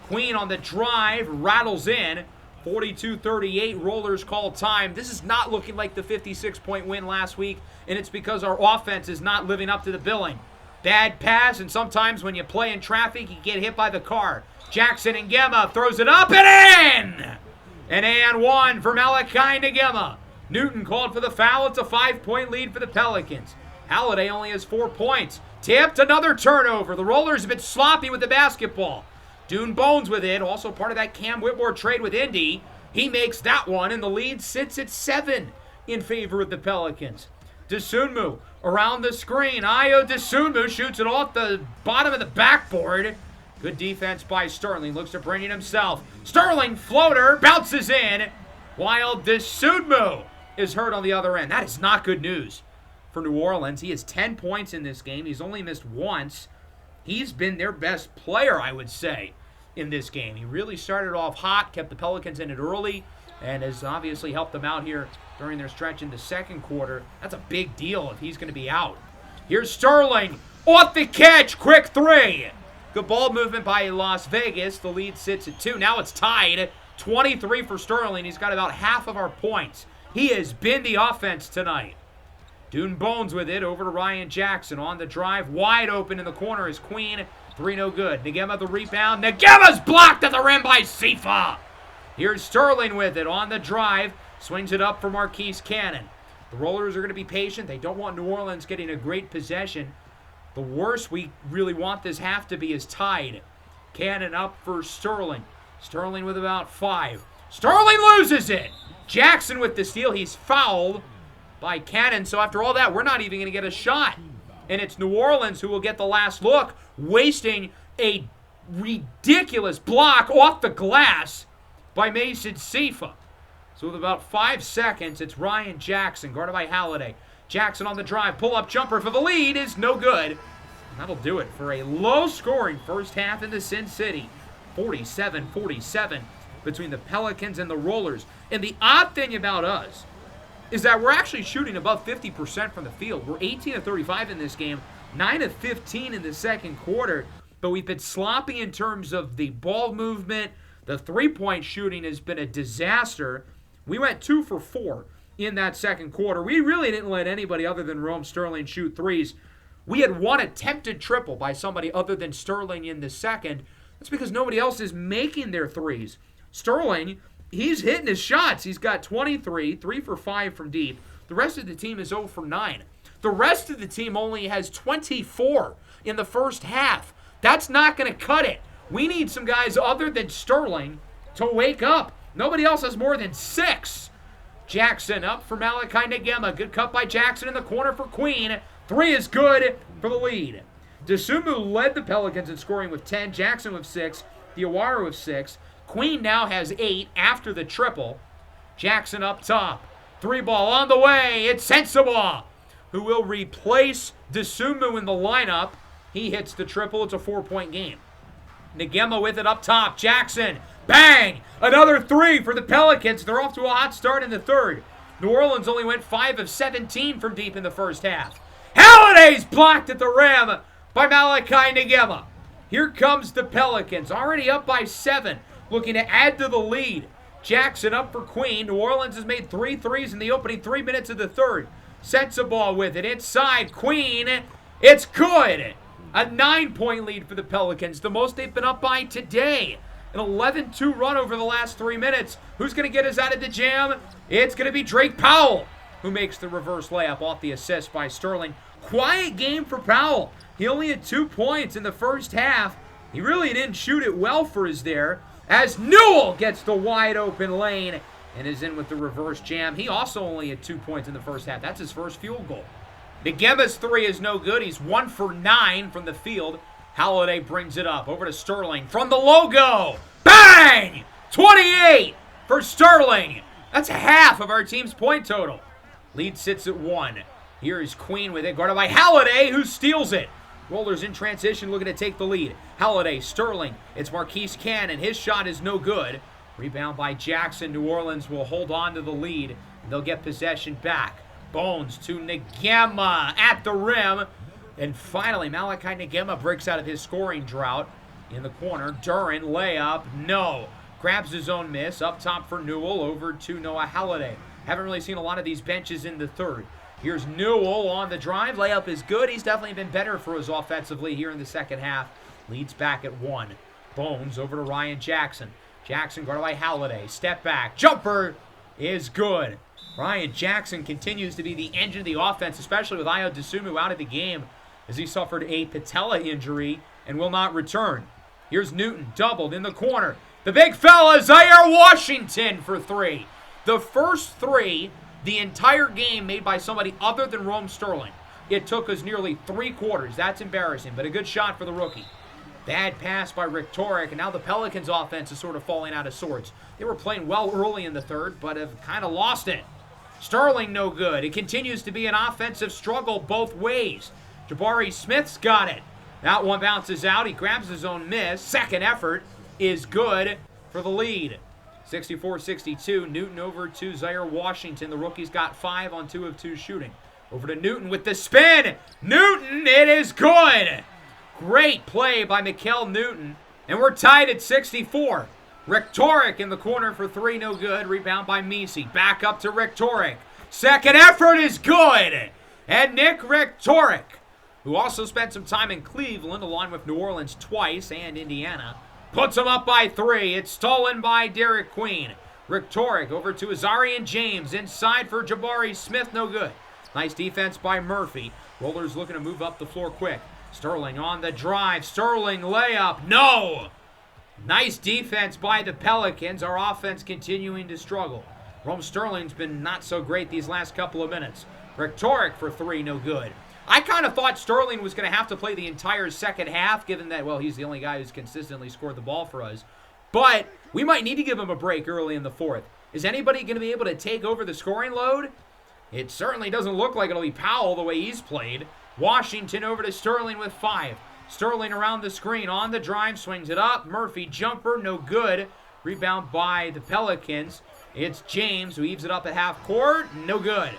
Queen on the drive. Rattles in. 42-38. Rollers call time. This is not looking like the 56-point win last week, and it's because our offense is not living up to the billing. Bad pass, and sometimes when you play in traffic, you get hit by the car. Jackson Nagema throws it up and in! An and 1 for Malachi Nagema. Newton called for the foul. It's a 5-point lead for the Pelicans. Halliday only has 4 points. Tipped, another turnover. The Rollers have been sloppy with the basketball. Dune Bones with it, also part of that Cam Whitmore trade with Indy. He makes that one, and the lead sits at 7 in favor of the Pelicans. Dosunmu around the screen. Ayo Dosunmu shoots it off the bottom of the backboard. Good defense by Sterling. Looks to bring it himself. Sterling floater bounces in, while Dosunmu is hurt on the other end. That is not good news for New Orleans. He has 10 points in this game. He's only missed once. He's been their best player, I would say, in this game. He really started off hot, kept the Pelicans in it early, and has obviously helped them out here during their stretch in the second quarter. That's a big deal if he's going to be out. Here's Sterling off the catch. Quick three. Good ball movement by Las Vegas. The lead sits at 2. Now it's tied. 23 for Sterling. He's got about half of our points. He has been the offense tonight. Dune Bones with it over to Ryan Jackson on the drive. Wide open in the corner is Queen. 3 no good. Ngema the rebound. Ngema's blocked at the rim by Sifa. Here's Sterling with it on the drive. Swings it up for Marquise Cannon. The Rollers are going to be patient. They don't want New Orleans getting a great possession. The worst we really want this half to be is tied. Cannon up for Sterling. Sterling with about 5. Sterling loses it. Jackson with the steal. He's fouled by Cannon. So after all that, we're not even going to get a shot. And it's New Orleans who will get the last look, wasting a ridiculous block off the glass by Mason Sifa. So with about 5 seconds, it's Ryan Jackson, guarded by Halliday. Jackson on the drive, pull-up jumper for the lead is no good. And that'll do it for a low-scoring first half in the Sin City. 47-47 between the Pelicans and the Rollers. And the odd thing about us is that we're actually shooting above 50% from the field. We're 18 of 35 in this game, 9 of 15 in the second quarter, but we've been sloppy in terms of the ball movement. The three-point shooting has been a disaster. We went 2 for 4 in that second quarter. We really didn't let anybody other than Rome Sterling shoot threes. We had one attempted triple by somebody other than Sterling in the second. That's because nobody else is making their threes. Sterling, he's hitting his shots. He's got 23, 3 for 5 from deep. The rest of the team is 0 for 9. The rest of the team only has 24 in the first half. That's not going to cut it. We need some guys other than Sterling to wake up. Nobody else has more than 6. Jackson up for Malachi Ngema. Good cut by Jackson in the corner for Queen. 3 is good for the lead. Dosunmu led the Pelicans in scoring with 10. Jackson with 6. Diawara with 6. Queen now has 8 after the triple. Jackson up top. 3 ball on the way. It's Sensabaugh, who will replace Dosunmu in the lineup. He hits the triple. It's a 4-point game. Ngema with it up top. Jackson. Bang! Another 3 for the Pelicans. They're off to a hot start in the third. New Orleans only went 5 of 17 from deep in the first half. Halliday's blocked at the rim by Malachi Ngema. Here comes the Pelicans, already up by 7, looking to add to the lead. Jackson up for Queen. New Orleans has made 3 threes in the opening 3 minutes of the third. Sets a ball with it. Inside, Queen. It's good. A 9-point lead for the Pelicans, the most they've been up by today. An 11-2 run over the last 3 minutes. Who's going to get us out of the jam? It's going to be Drake Powell, who makes the reverse layup off the assist by Sterling. Quiet game for Powell. He only had 2 points in the first half. He really didn't shoot it well for us there, as Newell gets the wide open lane and is in with the reverse jam. He also only had 2 points in the first half. That's his first field goal. Ngema's 3 is no good. He's 1 for 9 from the field. Halliday brings it up over to Sterling from the logo. Bang! 28 for Sterling. That's half of our team's point total. Lead sits at 1. Here is Queen with it, guarded by Halliday, who steals it. Rollers in transition looking to take the lead. Halliday, Sterling. It's Marquise Cannon. His shot is no good. Rebound by Jackson. New Orleans will hold on to the lead. They'll get possession back. Bones to Ngema at the rim. And finally, Malachi Ngema breaks out of his scoring drought in the corner. Duran, layup, no. Grabs his own miss. Up top for Newell, over to Noah Halliday. Haven't really seen a lot of these benches in the third. Here's Newell on the drive. Layup is good. He's definitely been better for us offensively here in the second half. Leads back at 1. Bones over to Ryan Jackson. Jackson guarded by Halliday. Step back. Jumper is good. Ryan Jackson continues to be the engine of the offense, especially with Ayo Dosunmu out of the game as he suffered a patella injury and will not return. Here's Newton, doubled in the corner. The big fella, Zaire Washington for three. The first three the entire game made by somebody other than Rome Sterling. It took us nearly 3 quarters. That's embarrassing, but a good shot for the rookie. Bad pass by Rick Torek, and now the Pelicans' offense is sort of falling out of sorts. They were playing well early in the third, but have kind of lost it. Sterling no good. It continues to be an offensive struggle both ways. Jabari Smith's got it. That one bounces out. He grabs his own miss. Second effort is good for the lead. 64-62. Newton over to Zaire Washington. The rookie's got 5 on 2 of 2 shooting. Over to Newton with the spin. Newton, it is good. Great play by Mikal Newton. And we're tied at 64. Rick Torek in the corner for 3, no good. Rebound by Misi. Back up to Rick Torek. Second effort is good. And Nick Rick Torek, who also spent some time in Cleveland along with New Orleans twice and Indiana, puts him up by 3. It's stolen by Derek Queen. Rick Torek over to Azarian James. Inside for Jabari Smith, no good. Nice defense by Murphy. Rollers looking to move up the floor quick. Sterling on the drive. Sterling layup. No! Nice defense by the Pelicans. Our offense continuing to struggle. Rome Sterling's been not so great these last couple of minutes. Rick Torek for 3, no good. I kind of thought Sterling was going to have to play the entire second half, given that, well, he's the only guy who's consistently scored the ball for us. But we might need to give him a break early in the fourth. Is anybody going to be able to take over the scoring load? It certainly doesn't look like it'll be Powell the way he's played. Washington over to Sterling with 5. Sterling around the screen, on the drive, swings it up. Murphy jumper, no good. Rebound by the Pelicans. It's James who heaves it up at half court, no good.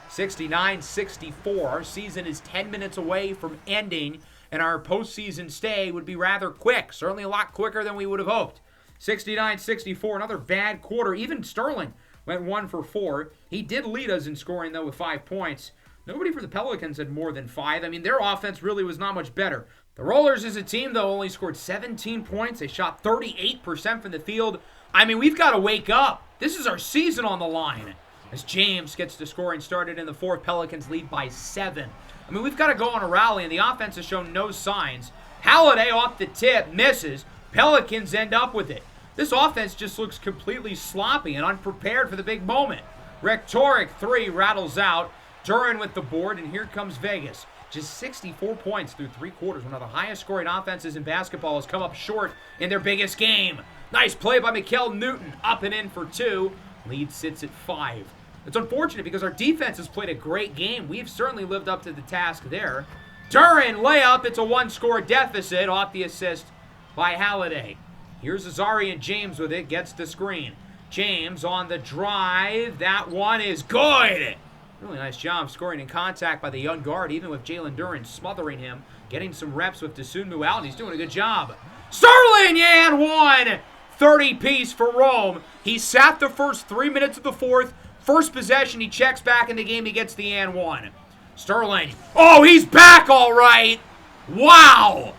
69-64. Our season is 10 minutes away from ending, and our postseason stay would be rather quick. Certainly a lot quicker than we would have hoped. 69-64, another bad quarter. Even Sterling went 1 for 4. He did lead us in scoring, though, with 5 points. Nobody for the Pelicans had more than 5. I mean, their offense really was not much better. The Rollers as a team, though, only scored 17 points. They shot 38% from the field. I mean, we've got to wake up. This is our season on the line. As James gets the scoring started in the fourth, Pelicans lead by 7. I mean, we've got to go on a rally, and the offense has shown no signs. Halliday off the tip, misses. Pelicans end up with it. This offense just looks completely sloppy and unprepared for the big moment. Rick Torek, 3, rattles out. Duran with the board, and here comes Vegas. Just 64 points through 3 quarters. One of the highest scoring offenses in basketball has come up short in their biggest game. Nice play by Mikal Newton. Up and in for 2. Lead sits at 5. It's unfortunate because our defense has played a great game. We've certainly lived up to the task there. Duran, layup. It's a 1-score deficit off the assist by Halliday. Here's Azarian James with it. Gets the screen. James on the drive. That one is good. Really nice job scoring in contact by the young guard, even with Jalen Duran smothering him. Getting some reps with Dosunmu out, and he's doing a good job. Sterling, yeah, and 1. 30-piece for Rome. He sat the first 3 minutes of the fourth. First possession, he checks back in the game. He gets the and 1. Sterling. Oh, he's back all right. Wow.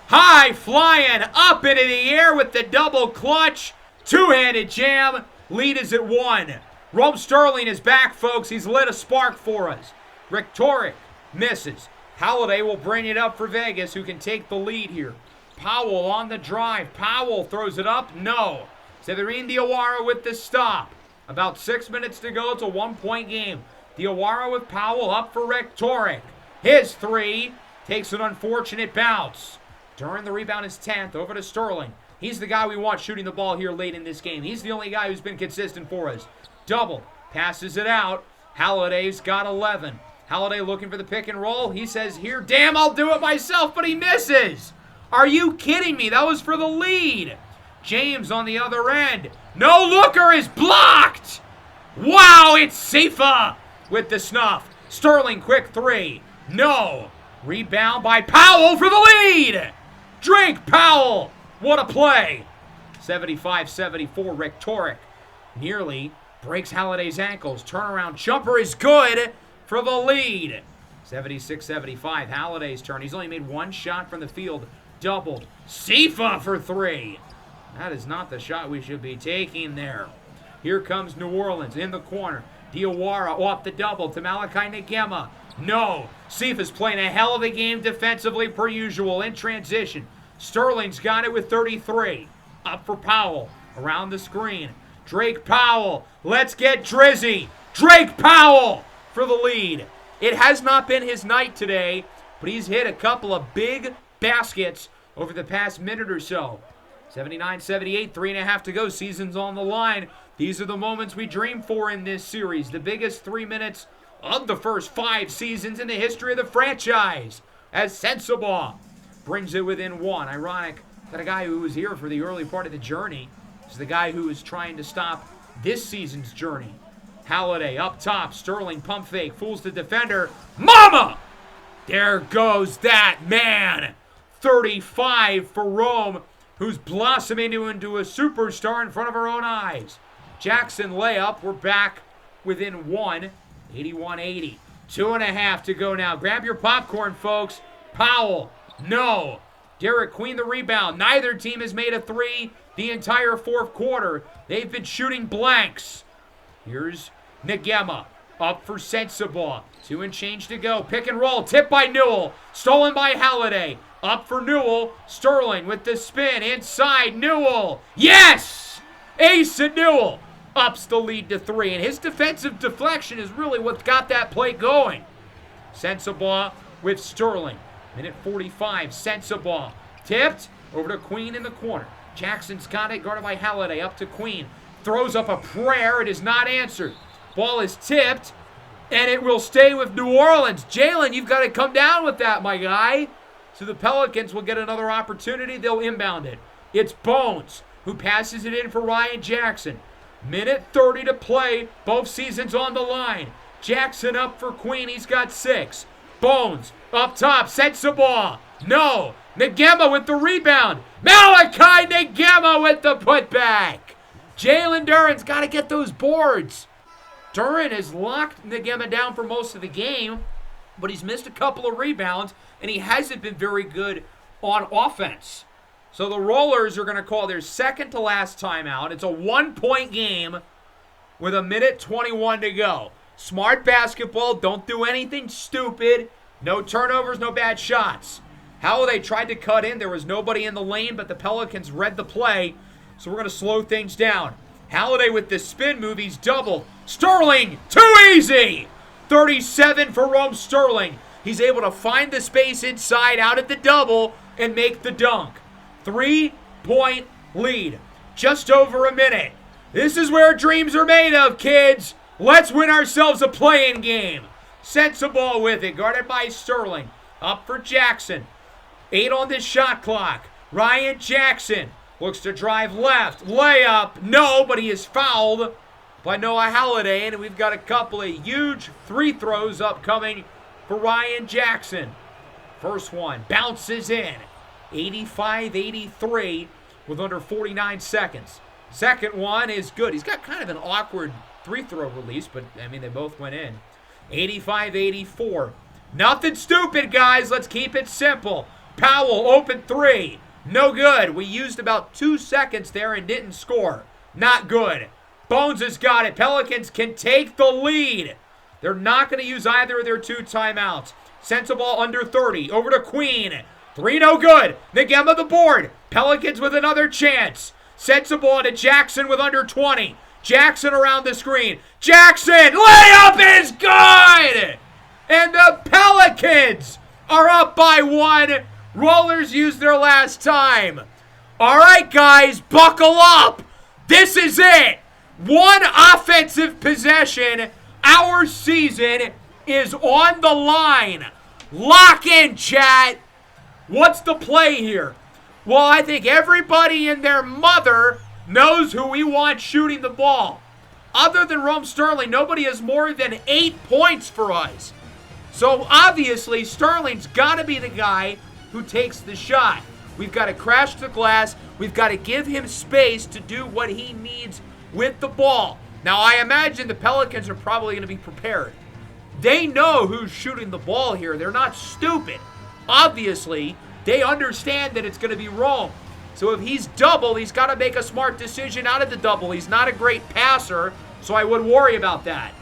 High flying up into the air with the double clutch. Two-handed jam. Lead is at 1. Rome Sterling is back, folks. He's lit a spark for us. Rick Torek misses. Halliday will bring it up for Vegas, who can take the lead here. Powell on the drive. Powell throws it up. No. Severin Diawara with the stop. About 6 minutes to go. It's a 1-point game. Diawara with Powell up for Rick Torek. His 3 takes an unfortunate bounce. During the rebound is 10th. Over to Sterling. He's the guy we want shooting the ball here late in this game. He's the only guy who's been consistent for us. Double. Passes it out. Halliday's got 11. Halliday looking for the pick and roll. He says, here, damn, I'll do it myself, but he misses. Are you kidding me? That was for the lead. James on the other end. No looker is blocked. Wow, it's Sifa with the snuff. Sterling, quick 3. No. Rebound by Powell for the lead. Drake Powell. What a play. 75-74, Rick Torek nearly breaks Halliday's ankles. Turnaround jumper is good for the lead. 76-75, Halliday's turn. He's only made 1 shot from the field. Doubled. Sifa for 3. That is not the shot we should be taking there. Here comes New Orleans in the corner. Diawara off the double to Malachi Ngema. No. Cephas playing a hell of a game defensively per usual in transition. Sterling's got it with 33. Up for Powell. Around the screen. Drake Powell. Let's get Drizzy. Drake Powell for the lead. It has not been his night today, but he's hit a couple of big baskets over the past minute or so. 79-78, 3.5 to go. Season's on the line. These are the moments we dream for in this series. The biggest 3 minutes of the first 5 seasons in the history of the franchise. As Sensabaugh brings it within 1. Ironic that a guy who was here for the early part of the journey is the guy who is trying to stop this season's journey. Halliday up top. Sterling pump fake. Fools the defender. Mama! There goes that man. 35 for Rome, who's blossoming into a superstar in front of our own eyes. Jackson layup. We're back within 1. 81-80. 2.5 to go now. Grab your popcorn, folks. Powell. No. Derek Queen the rebound. Neither team has made a 3 the entire fourth quarter. They've been shooting blanks. Here's Ngema. Up for Sensabaugh. 2 and change to go. Pick and roll. Tip by Newell. Stolen by Halliday. Up for Newell. Sterling with the spin. Inside Newell. Yes! Ace and Newell. Ups the lead to 3. And his defensive deflection is really what got that play going. Sensabaugh with Sterling. Minute 45. Sensabaugh. Tipped. Over to Queen in the corner. Jackson's got it. Guarded by Halliday. Up to Queen. Throws up a prayer. It is not answered. Ball is tipped. And it will stay with New Orleans. Jalen, you've got to come down with that, my guy. So the Pelicans will get another opportunity. They'll inbound it. It's Bones who passes it in for Ryan Jackson. Minute 30 to play. Both seasons on the line. Jackson up for Queen. He's got 6. Bones up top. Sensabaugh. No. Ngema with the rebound. Malachi Ngema with the putback. Jalen Duren's got to get those boards. Duren has locked Ngema down for most of the game, but he's missed a couple of rebounds, and he hasn't been very good on offense. So the Rollers are going to call their second to last timeout. It's a 1-point game with a minute 21 to go. Smart basketball. Don't do anything stupid. No turnovers, no bad shots. Halliday tried to cut in. There was nobody in the lane, but the Pelicans read the play, so we're going to slow things down. Halliday with the spin move. He's doubled. Sterling, too easy. 37 for Rome Sterling. He's able to find the space inside out at the double and make the dunk. 3-point lead. Just over a minute. This is where dreams are made of, kids. Let's win ourselves a play-in game. Sensabaugh with it. Guarded by Sterling. Up for Jackson. 8 on this shot clock. Ryan Jackson looks to drive left. Layup. No, but he is fouled by Noah Halliday. And we've got a couple of huge free throws upcoming for Ryan Jackson. First one bounces in. 85-83 with under 49 seconds. Second one is good. He's got kind of an awkward free throw release, but, I mean, they both went in. 85-84. Nothing stupid, guys. Let's keep it simple. Powell, open 3. No good. We used about 2 seconds there and didn't score. Not good. Bones has got it. Pelicans can take the lead. They're not going to use either of their 2 timeouts. Sensabaugh under 30. Over to Queen. 3 no good. Ngema the board. Pelicans with another chance. Sensabaugh to Jackson with under 20. Jackson around the screen. Jackson! Layup is good! And the Pelicans are up by 1. Rollers used their last time. All right, guys, buckle up. This is it. 1 offensive possession. Our season is on the line. Lock in, chat. What's the play here? Well, I think everybody and their mother knows who we want shooting the ball. Other than Rome Sterling, nobody has more than 8 points for us. So obviously, Sterling's got to be the guy who takes the shot. We've got to crash the glass. We've got to give him space to do what he needs with the ball. Now, I imagine the Pelicans are probably going to be prepared. They know who's shooting the ball here. They're not stupid. Obviously, they understand that it's going to be Rome. So if he's double, he's got to make a smart decision out of the double. He's not a great passer, so I would worry about that.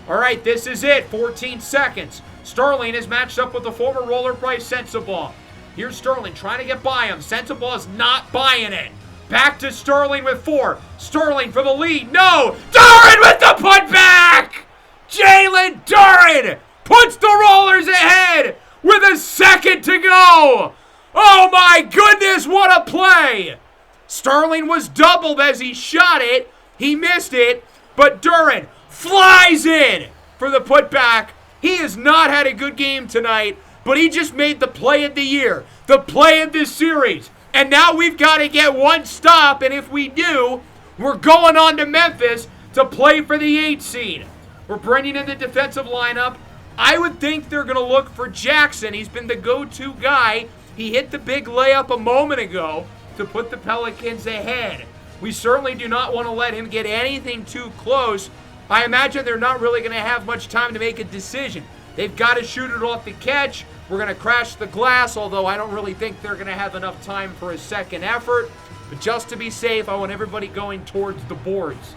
All right, this is it. 14 seconds. Sterling is matched up with the former roller Bryce Sensabaugh. Here's Sterling trying to get by him. Sensabaugh is not buying it. Back to Sterling with 4. Sterling for the lead. No! Duren with the putback! Jalen Duren puts the Rollers ahead with a second to go. Oh my goodness, what a play! Sterling was doubled as he shot it. He missed it, but Duren flies in for the putback. He has not had a good game tonight, but he just made the play of the year, the play of this series. And now we've got to get one stop, and if we do, we're going on to Memphis to play for the 8 seed. We're bringing in the defensive lineup. I would think they're going to look for Jackson. He's been the go-to guy. He hit the big layup a moment ago to put the Pelicans ahead. We certainly do not want to let him get anything too close. I imagine they're not really going to have much time to make a decision. They've got to shoot it off the catch. We're going to crash the glass, although I don't really think they're going to have enough time for a second effort. But just to be safe, I want everybody going towards the boards.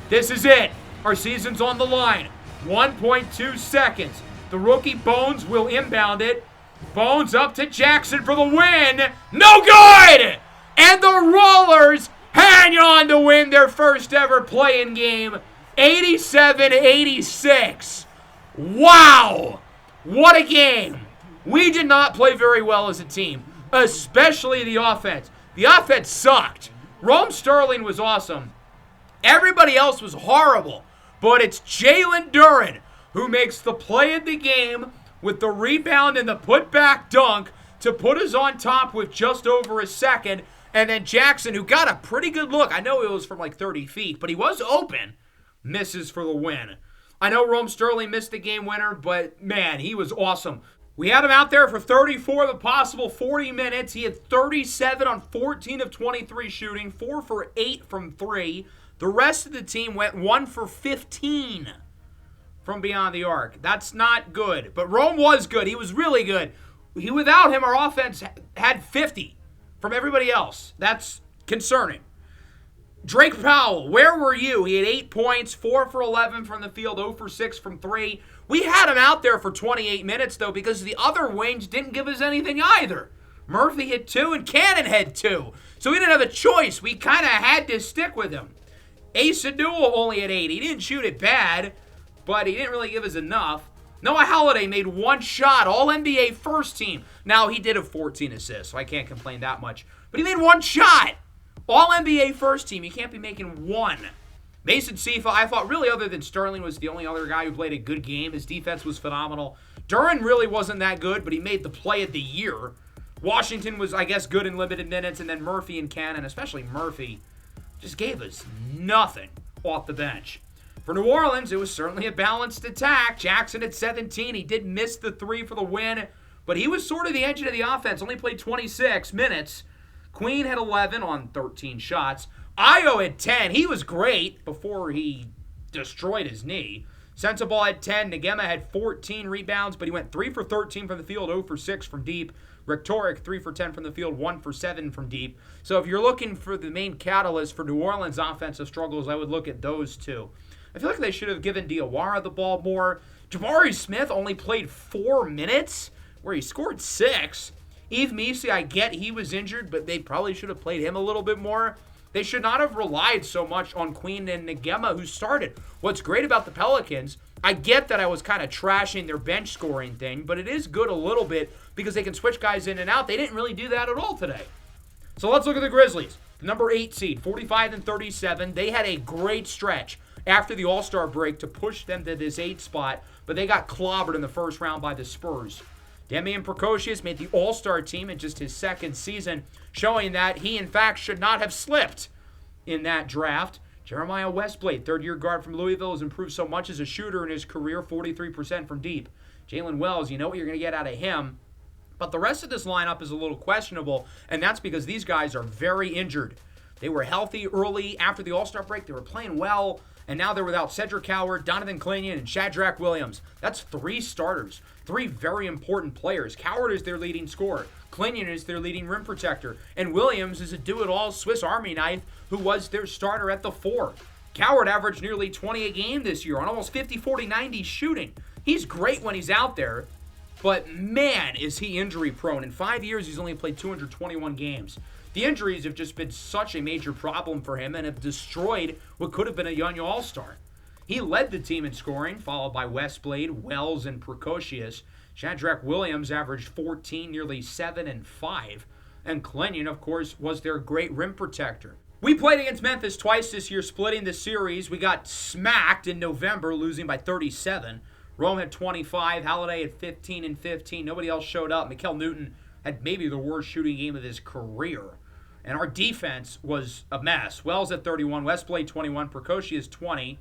This is it. Our season's on the line. 1.2 seconds. The rookie Bones will inbound it. Bones up to Jackson for the win. No good! And the Rollers hang on to win their first ever play-in game. 87-86. Wow! What a game. We did not play very well as a team, especially the offense. The offense sucked. Rome Sterling was awesome. Everybody else was horrible. But it's Jalen Duren who makes the play of the game with the rebound and the putback dunk to put us on top with just over a second. And then Jackson, who got a pretty good look. I know it was from like 30 feet, but he was open. Misses for the win. I know Rome Sterling missed the game winner, but man, he was awesome. We had him out there for 34 of the possible 40 minutes. He had 37 on 14 of 23 shooting, 4 for 8 from 3. The rest of the team went 1 for 15 from beyond the arc. That's not good, but Rome was good. He was really good. Without him, our offense had 50 from everybody else. That's concerning. Drake Powell, where were you? He had 8 points, 4 for 11 from the field, 0 for 6 from 3. We had him out there for 28 minutes, though, because the other wings didn't give us anything either. Murphy hit 2 and Cannon had 2. So we didn't have a choice. We kind of had to stick with him. Ace Newell only had 8. He didn't shoot it bad, but he didn't really give us enough. Noah Halliday made 1 shot, All-NBA first team. Now, he did have 14 assists, so I can't complain that much. But he made 1 shot. All-NBA first team. You can't be making 1. Mason Sifa, I thought really other than Sterling was the only other guy who played a good game. His defense was phenomenal. Duren really wasn't that good, but he made the play of the year. Washington was, I guess, good in limited minutes, and then Murphy and Cannon, especially Murphy, just gave us nothing off the bench. For New Orleans, it was certainly a balanced attack. Jackson at 17. He did miss the 3 for the win, but he was sort of the engine of the offense. Only played 26 minutes. Queen had 11 on 13 shots. Ayo had 10. He was great before he destroyed his knee. Sensabaugh had 10. Ngema had 14 rebounds, but he went 3 for 13 from the field, 0 for 6 from deep. Rhetoric, 3 for 10 from the field, 1 for 7 from deep. So if you're looking for the main catalyst for New Orleans' offensive struggles, I would look at those two. I feel like they should have given Diawara the ball more. Jabari Smith only played 4 minutes, where he scored 6. Yves Missi, I get he was injured, but they probably should have played him a little bit more. They should not have relied so much on Queen and Ngema, who started. What's great about the Pelicans, I get that I was kind of trashing their bench scoring thing, but it is good a little bit because they can switch guys in and out. They didn't really do that at all today. So let's look at the Grizzlies. The number 8 seed, 45-37. They had a great stretch after the All-Star break to push them to this 8 spot, but they got clobbered in the first round by the Spurs. Damian Precocious made the All-Star team in just his second season, showing that he, in fact, should not have slipped in that draft. Jeremiah Westblade, third-year guard from Louisville, has improved so much as a shooter in his career, 43% from deep. Jalen Wells, you know what you're going to get out of him. But the rest of this lineup is a little questionable, and that's because these guys are very injured. They were healthy early after the All-Star break. They were playing well, and now they're without Cedric Howard, Donovan Clingan, and Shadrack Williams. That's 3 starters, 3 very important players. Howard is their leading scorer. Clingan is their leading rim protector. And Williams is a do-it-all Swiss Army knife who was their starter at the 4. Coward averaged nearly 20 a game this year on almost 50-40-90 shooting. He's great when he's out there, but man, is he injury prone. In 5 years, he's only played 221 games. The injuries have just been such a major problem for him and have destroyed what could have been a young all-star. He led the team in scoring, followed by Westblade, Wells, and Precocious. Shadrach Williams averaged 14, nearly 7 and 5. And Kenyon, of course, was their great rim protector. We played against Memphis twice this year, splitting the series. We got smacked in November, losing by 37. Rome had 25, Halliday had 15 and 15. Nobody else showed up. Mikal Newton had maybe the worst shooting game of his career. And our defense was a mess. Wells at 31, Westblade 21, Precocious 20.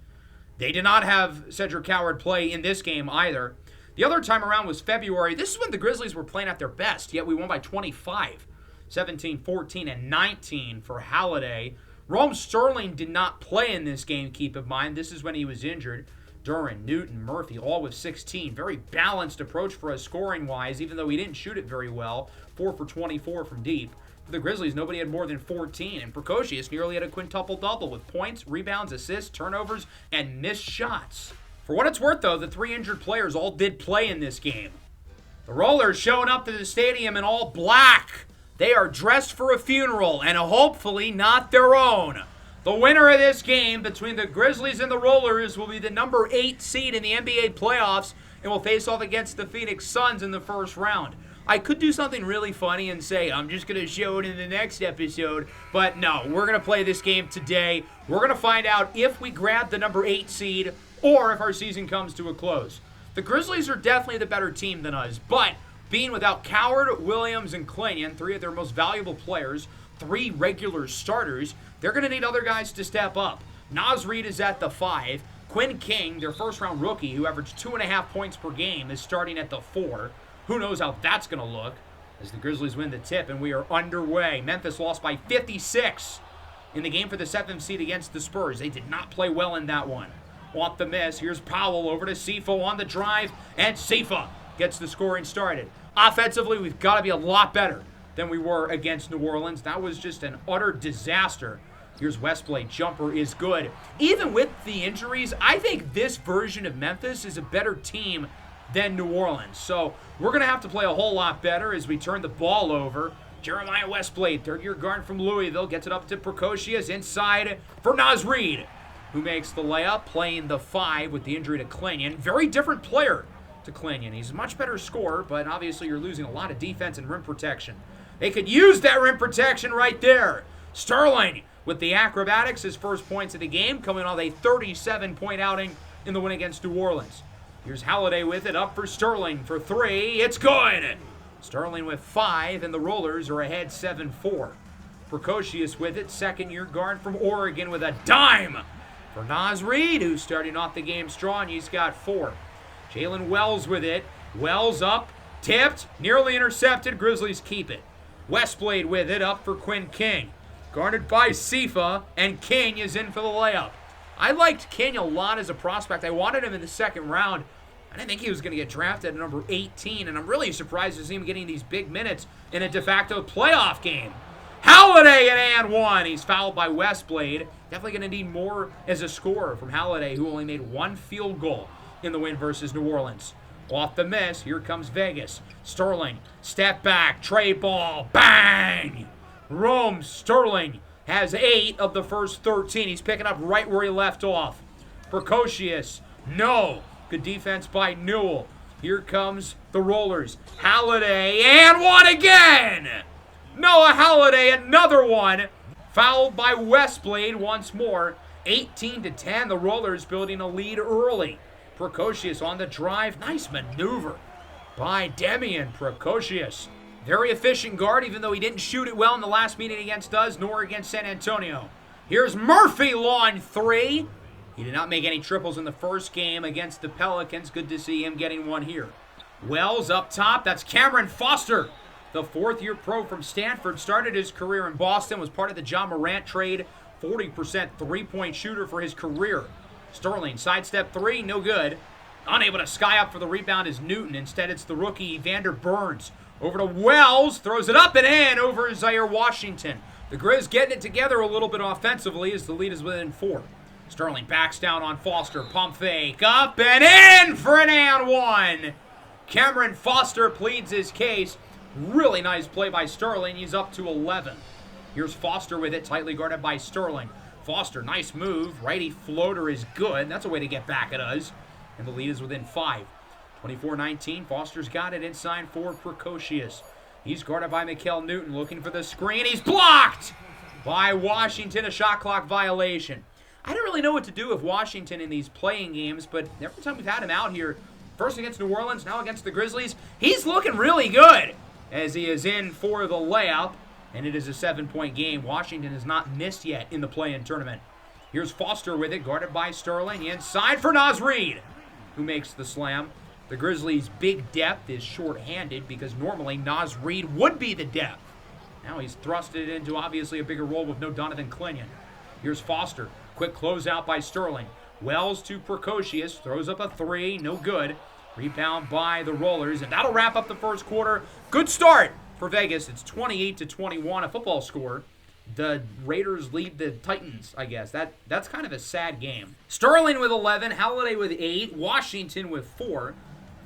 They did not have Cedric Coward play in this game either. The other time around was February. This is when the Grizzlies were playing at their best, yet we won by 25. 17, 14, and 19 for Halliday. Rome Sterling did not play in this game, keep in mind. This is when he was injured. Duran, Newton, Murphy, all with 16. Very balanced approach for us scoring-wise, even though he didn't shoot it very well. 4 for 24 from deep. For the Grizzlies, nobody had more than 14, and Precocious nearly had a quintuple-double with points, rebounds, assists, turnovers, and missed shots. For what it's worth, though, the 3 injured players all did play in this game. The Rollers showing up to the stadium in all black. They are dressed for a funeral, and hopefully not their own. The winner of this game between the Grizzlies and the Rollers will be the number 8 seed in the NBA playoffs and will face off against the Phoenix Suns in the first round. I could do something really funny and say, I'm just going to show it in the next episode, but no, we're going to play this game today. We're going to find out if we grab the number 8 seed or if our season comes to a close. The Grizzlies are definitely the better team than us, but being without Coward, Williams, and Kenyon, 3 of their most valuable players, 3 regular starters, they're going to need other guys to step up. Naz Reid is at the 5. Quinn King, their first-round rookie, who averaged 2.5 points per game, is starting at the 4. Who knows how that's going to look as the Grizzlies win the tip, and we are underway. Memphis lost by 56 in the game for the 7th seed against the Spurs. They did not play well in that one. Want the miss. Here's Powell over to Sifo on the drive, and Sifo gets the scoring started. Offensively, we've got to be a lot better than we were against New Orleans. That was just an utter disaster. Here's Westblade. Jumper is good. Even with the injuries, I think this version of Memphis is a better team than New Orleans. So we're going to have to play a whole lot better as we turn the ball over. Jeremiah Westblade, third-year guard from Louisville, gets it up to Precocious inside for Naz Reid, who makes the layup, playing the 5 with the injury to Kenyon. Very different player to Kenyon. He's a much better scorer, but obviously you're losing a lot of defense and rim protection. They could use that rim protection right there. Sterling with the acrobatics, his first points of the game, coming off a 37-point outing in the win against New Orleans. Here's Halliday with it, up for Sterling for 3. It's good! Sterling with 5, and the Rollers are ahead 7-4. Precocious with it, second-year guard from Oregon with a dime for Naz Reid, who's starting off the game strong. He's got 4. Jalen Wells with it. Wells up, tipped, nearly intercepted. Grizzlies keep it. Westblade with it, up for Quinn King. Guarded by Sifa, and King is in for the layup. I liked King a lot as a prospect. I wanted him in the second round. I didn't think he was going to get drafted at number 18, and I'm really surprised to see him getting these big minutes in a de facto playoff game. Halliday and 1. He's fouled by Westblade. Definitely going to need more as a scorer from Halliday, who only made 1 field goal in the win versus New Orleans. Off the miss, here comes Vegas. Sterling, step back, tray ball, bang! Rome Sterling has 8 of the first 13. He's picking up right where he left off. Precocious, no. Good defense by Newell. Here comes the Rollers. Halliday, and 1 again! Noah Halliday, another one. Fouled by Westblade once more. 18-10, the Rollers building a lead early. Precocious on the drive. Nice maneuver by Demian Precocious. Very efficient guard, even though he didn't shoot it well in the last meeting against us, nor against San Antonio. Here's Murphy, long 3. He did not make any triples in the first game against the Pelicans. Good to see him getting one here. Wells up top. That's Cameron Foster, the 4th-year pro from Stanford. Started his career in Boston, was part of the John Morant trade. 40% three-point shooter for his career. Sterling, sidestep 3, no good. Unable to sky up for the rebound is Newton. Instead, it's the rookie, Vander Burns. Over to Wells, throws it up and in over Zaire Washington. The Grizz getting it together a little bit offensively as the lead is within 4. Sterling backs down on Foster. Pump fake. Up and in for an and one. Cameron Foster pleads his case. Really nice play by Sterling. He's up to 11. Here's Foster with it, tightly guarded by Sterling. Foster, nice move. Righty floater is good. That's a way to get back at us. And the lead is within 5. 24-19. Foster's got it inside for Precocious. He's guarded by Mikel Newton, looking for the screen. He's blocked by Washington, a shot clock violation. I don't really know what to do with Washington in these playing games, but every time we've had him out here, first against New Orleans, now against the Grizzlies, he's looking really good as he is in for the layup, and it is a 7-point game. Washington has not missed yet in the play-in tournament. Here's Foster with it, guarded by Sterling. Inside for Naz Reid, who makes the slam. The Grizzlies' big depth is short-handed because normally Naz Reid would be the depth. Now he's thrusted into obviously a bigger role with no Donovan Clingan. Here's Foster. Quick closeout by Sterling. Wells to Precocious. Throws up a three. No good. Rebound by the Rollers. And that'll wrap up the first quarter. Good start for Vegas. It's 28-21, a football score. The Raiders lead the Titans, I guess. That's kind of a sad game. Sterling with 11. Halliday with 8. Washington with 4.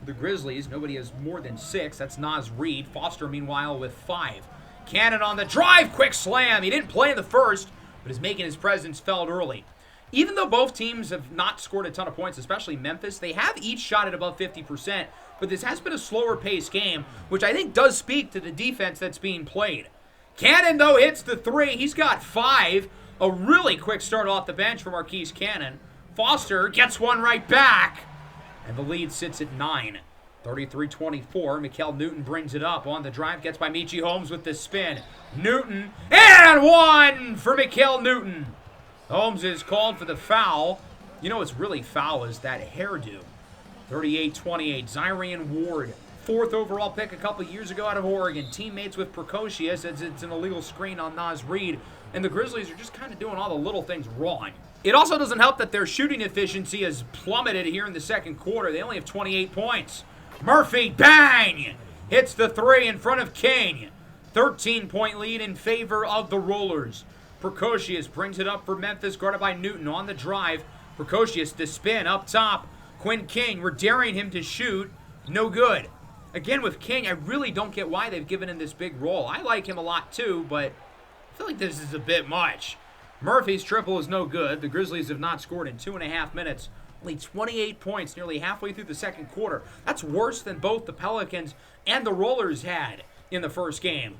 The Grizzlies, nobody has more than 6. That's Naz Reid. Foster, meanwhile, with 5. Cannon on the drive. Quick slam. He didn't play in the first, but is making his presence felt early. Even though both teams have not scored a ton of points, especially Memphis, they have each shot at above 50%, but this has been a slower paced game, which I think does speak to the defense that's being played. Cannon, though, hits the 3. He's got 5. A really quick start off the bench for Marquise Cannon. Foster gets one right back, and the lead sits at 9. 33-24. Mikel Newton brings it up on the drive. Gets by Michi Holmes with the spin. Newton, and one for Mikel Newton. Holmes is called for the foul. You know what's really foul is that hairdo. 38-28. Zyrian Ward, 4th overall pick a couple years ago out of Oregon. Teammates with Precocious as it's an illegal screen on Naz Reid. And the Grizzlies are just kind of doing all the little things wrong. It also doesn't help that their shooting efficiency has plummeted here in the second quarter. They only have 28 points. Murphy, bang! Hits the 3 in front of King. 13-point lead in favor of the Rollers. Precocious brings it up for Memphis, guarded by Newton on the drive. Precocious to spin up top. Quinn King, we're daring him to shoot. No good. Again, with King, I really don't get why they've given him this big role. I like him a lot too, but I feel like this is a bit much. Murphy's triple is no good. The Grizzlies have not scored in 2.5 minutes. Only 28 points nearly halfway through the second quarter. That's worse than both the Pelicans and the Rollers had in the first game.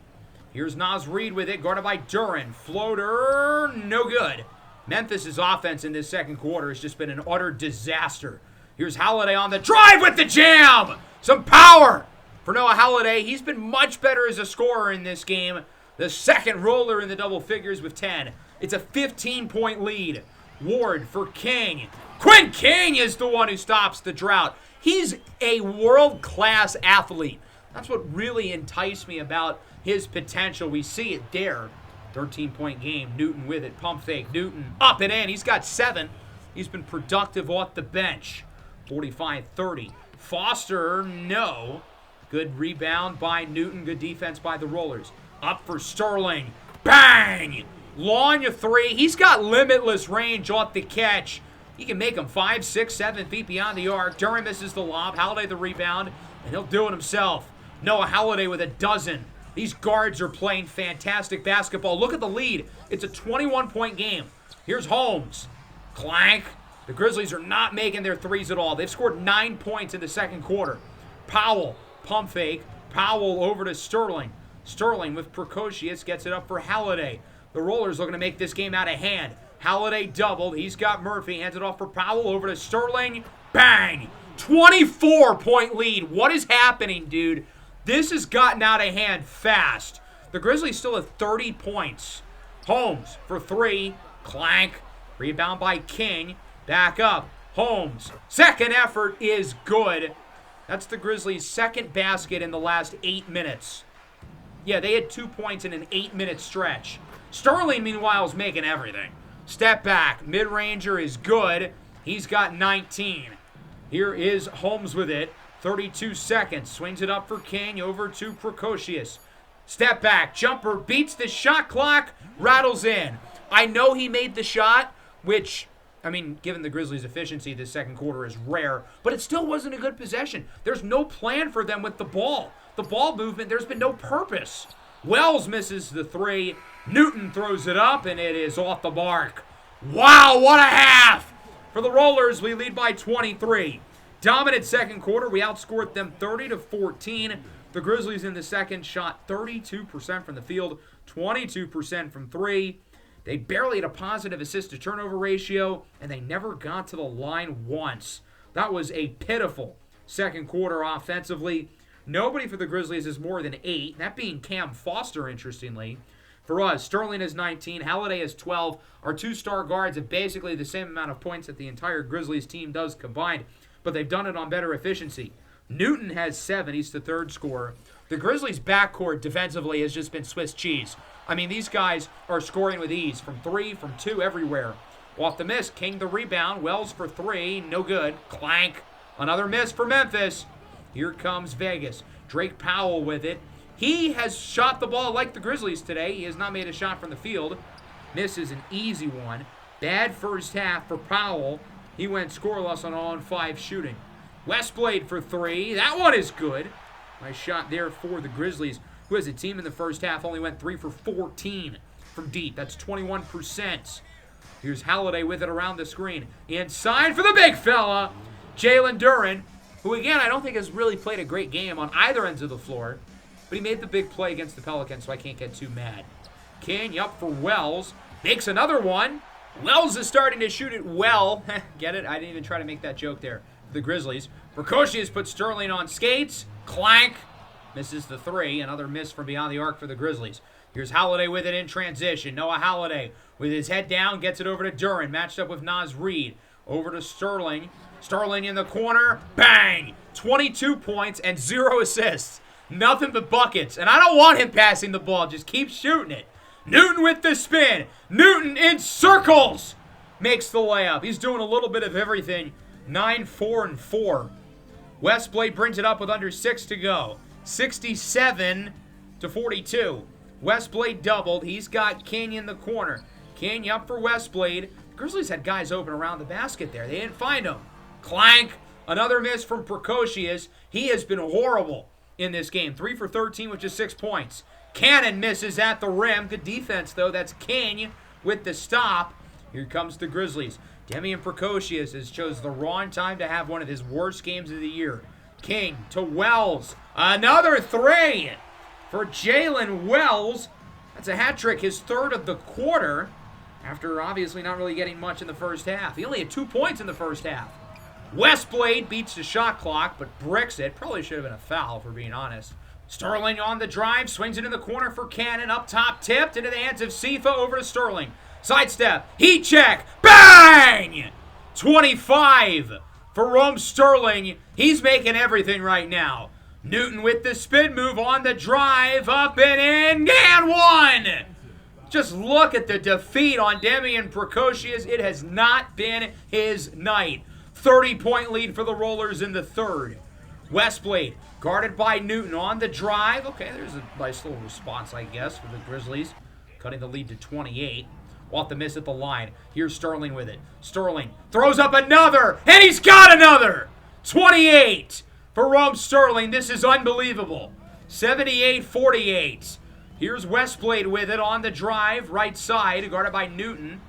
Here's Naz Reid with it, guarded by Duren. Floater, no good. Memphis' offense in this second quarter has just been an utter disaster. Here's Halliday on the drive with the jam. Some power for Noah Halliday. He's been much better as a scorer in this game. The second Roller in the double figures with 10. It's a 15-point lead. Ward for King. Quinn King is the one who stops the drought. He's a world-class athlete. That's what really enticed me about his potential. We see it there. 13-point game. Newton with it. Pump fake. Newton up and in. He's got 7. He's been productive off the bench. 45-30. Foster, no. Good rebound by Newton. Good defense by the Rollers. Up for Sterling. Bang! Long 3. He's got limitless range off the catch. He can make them 5, 6, 7 feet beyond the arc. Duren misses the lob. Halliday the rebound, and he'll do it himself. Noah Halliday with a dozen. These guards are playing fantastic basketball. Look at the lead. It's a 21-point game. Here's Holmes. Clank. The Grizzlies are not making their threes at all. They've scored 9 points in the second quarter. Powell, pump fake. Powell over to Sterling. Sterling with Precocious gets it up for Halliday. The Rollers looking to make this game out of hand. Halliday doubled. He's got Murphy. Hands it off for Powell. Over to Sterling. Bang! 24-point lead. What is happening, dude? This has gotten out of hand fast. The Grizzlies still have 30 points. Holmes for 3. Clank. Rebound by King. Back up. Holmes. Second effort is good. That's the Grizzlies' second basket in the last 8 minutes. Yeah, they had 2 points in an 8-minute stretch. Sterling, meanwhile, is making everything. Step back. Mid-ranger is good. He's got 19. Here is Holmes with it. 32 seconds. Swings it up for King. Over to Precocious. Step back. Jumper beats the shot clock. Rattles in. I know he made the shot, which I mean, given the Grizzlies' efficiency, this second quarter is rare, but it still wasn't a good possession. There's no plan for them with the ball. The ball movement, there's been no purpose. Wells misses the three. Newton throws it up, and it is off the mark. Wow, what a half! For the Rollers, we lead by 23. Dominant second quarter. We outscored them 30-14. The Grizzlies in the second shot 32% from the field, 22% from three. They barely had a positive assist-to-turnover ratio, and they never got to the line once. That was a pitiful second quarter offensively. Nobody for the Grizzlies is more than 8, that being Cam Foster, interestingly. For us, Sterling has 19, Halliday has 12. Our two-star guards have basically the same amount of points that the entire Grizzlies team does combined, but they've done it on better efficiency. Newton has 7. He's the third scorer. The Grizzlies' backcourt defensively has just been Swiss cheese. I mean, these guys are scoring with ease from 3, from 2, everywhere. Off the miss, King the rebound. Wells for 3, no good. Clank. Another miss for Memphis. Here comes Vegas. Drake Powell with it. He has shot the ball like the Grizzlies today. He has not made a shot from the field. Misses an easy one. Bad first half for Powell. He went scoreless on all 5 shooting. Westblade for 3. That one is good. Nice shot there for the Grizzlies, who as a team in the first half only went 3 for 14 from deep. That's 21%. Here's Halliday with it around the screen. Inside for the big fella, Jalen Duren, who again I don't think has really played a great game on either ends of the floor, but he made the big play against the Pelicans, so I can't get too mad. King up for Wells. Makes another one. Wells is starting to shoot it well. Get it? I didn't even try to make that joke there. The Grizzlies. Precocious puts Sterling on skates. Clank. Misses the 3. Another miss from beyond the arc for the Grizzlies. Here's Halliday with it in transition. Noah Halliday with his head down gets it over to Duren. Matched up with Naz Reid. Over to Sterling. Sterling in the corner. Bang! 22 points and 0 assists. Nothing but buckets. And I don't want him passing the ball. Just keep shooting it. Newton with the spin. Newton in circles. Makes the layup. He's doing a little bit of everything. 9, 4, and 4. Westblade brings it up with under 6 to go. 67-42. Westblade doubled. He's got King in the corner. King up for Westblade. The Grizzlies had guys open around the basket there. They didn't find him. Clank. Another miss from Precocious. He has been horrible in this game. 3 for 13, which is 6 points. Cannon misses at the rim. Good defense, though. That's King with the stop. Here comes the Grizzlies. Demian Precocious has chose the wrong time to have one of his worst games of the year. King to Wells. Another 3 for Jalen Wells. That's a hat trick, his 3rd of the quarter, after obviously not really getting much in the first half. He only had 2 points in the first half. Westblade beats the shot clock, but bricks it. Probably should have been a foul, for being honest. Sterling on the drive, swings it in the corner for Cannon. Up top, tipped into the hands of Sifa, over to Sterling. Sidestep, heat check, bang! 25 for Rome Sterling. He's making everything right now. Newton with the spin move on the drive, up and in, and 1! Just look at the defeat on Demian Precocious. It has not been his night. 30-point lead for the Rollers in the 3rd. Westblade guarded by Newton on the drive. Okay, there's a nice little response, I guess, for the Grizzlies, cutting the lead to 28. Off the miss at the line. Here's Sterling with it. Sterling throws up another, and he's got another! 28 for Rome Sterling. This is unbelievable. 78-48. Here's Westblade with it on the drive, right side, guarded by Newton.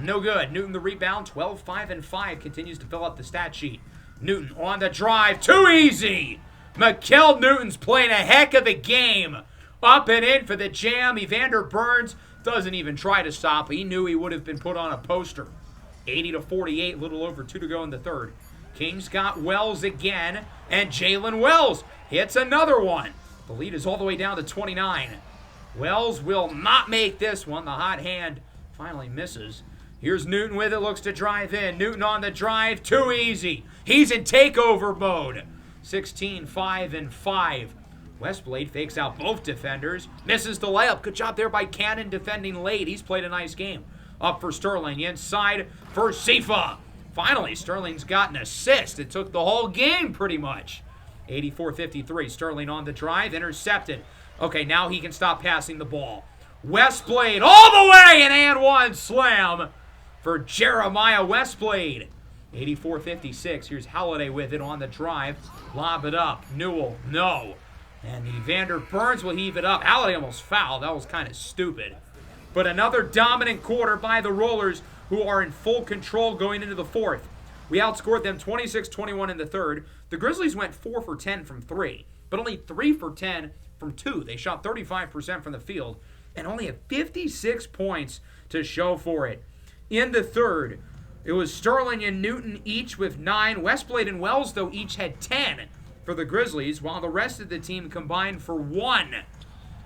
No good. Newton the rebound, 12, 5, and 5. Continues to fill up the stat sheet. Newton on the drive, too easy! Mikal Newton's playing a heck of a game. Up and in for the jam. Evander Burns doesn't even try to stop. He knew he would have been put on a poster. 80-48, a little over 2 to go in the 3rd. Kings got Wells again, and Jalen Wells hits another one. The lead is all the way down to 29. Wells will not make this one. The hot hand finally misses. Here's Newton with it, looks to drive in. Newton on the drive, too easy. He's in takeover mode. 16, 5, and 5. Westblade fakes out both defenders. Misses the layup. Good job there by Cannon defending late. He's played a nice game. Up for Sterling. Inside for Sifa. Finally, Sterling's got an assist. It took the whole game pretty much. 84-53. Sterling on the drive. Intercepted. Okay, now he can stop passing the ball. Westblade all the way, and 1 slam. for Jeremiah Westblade. 84-56. Here's Halliday with it on the drive. Lob it up. Newell, no. And Evander Burns will heave it up. Halliday almost fouled. That was kind of stupid. But another dominant quarter by the Rollers, who are in full control going into the fourth. We outscored them 26-21 in the third. The Grizzlies went 4 for 10 from 3, but only 3 for 10 from 2. They shot 35% from the field and only had 56 points to show for it. In the third, it was Sterling and Newton each with 9. Westblade and Wells, though, each had 10 for the Grizzlies, while the rest of the team combined for 1.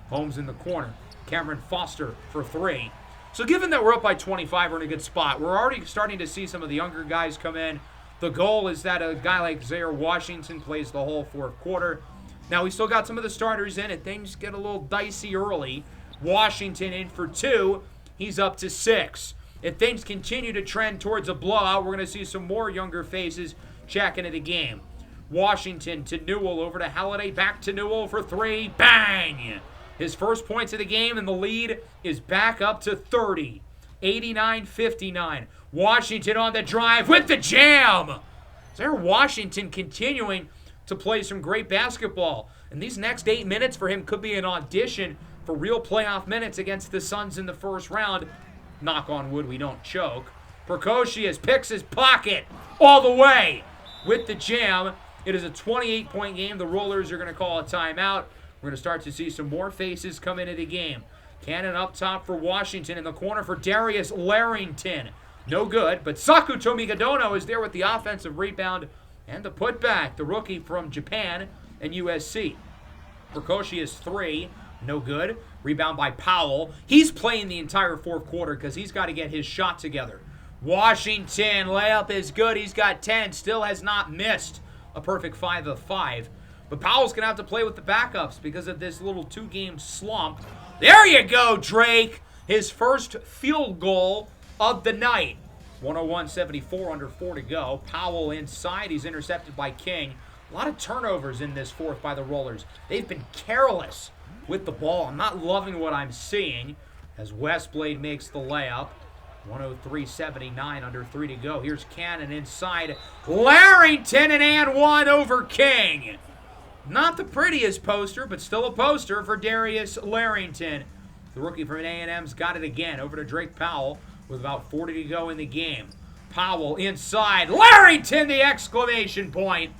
Holmes in the corner. Cameron Foster for 3. So given that we're up by 25, we're in a good spot. We're already starting to see some of the younger guys come in. The goal is that a guy like Zaire Washington plays the whole fourth quarter. Now, we still got some of the starters in, and things get a little dicey early. Washington in for 2. He's up to 6. If things continue to trend towards a blowout, we're going to see some more younger faces check into the game. Washington to Newell, over to Halliday, back to Newell for 3. Bang! His first points of the game, and the lead is back up to 30. 89-59. Washington on the drive with the jam. Zaire Washington continuing to play some great basketball. And these next 8 minutes for him could be an audition for real playoff minutes against the Suns in the first round. Knock on wood, we don't choke. Precocious picks his pocket all the way with the jam. It is a 28-point game. The Rollers are going to call a timeout. We're going to start to see some more faces come into the game. Cannon up top for Washington. In the corner for Darius Larrington. No good, but Saku Tomigadono is there with the offensive rebound and the putback. The rookie from Japan and USC. Precocious 3. No good. Rebound by Powell. He's playing the entire fourth quarter because he's got to get his shot together. Washington, layup is good. He's got 10. Still has not missed a perfect 5 of 5. But Powell's going to have to play with the backups because of this little 2-game slump. There you go, Drake. His first field goal of the night. 101-74, under 4 to go. Powell inside. He's intercepted by King. A lot of turnovers in this fourth by the Rollers. They've been careless with the ball. I'm not loving what I'm seeing as Westblade makes the layup. 103-79, under 3 to go. Here's Cannon inside. Larrington and one over King. Not the prettiest poster, but still a poster for Darius Larrington. The rookie from A&M's got it again. Over to Drake Powell with about 40 to go in the game. Powell inside. Larrington, the exclamation point.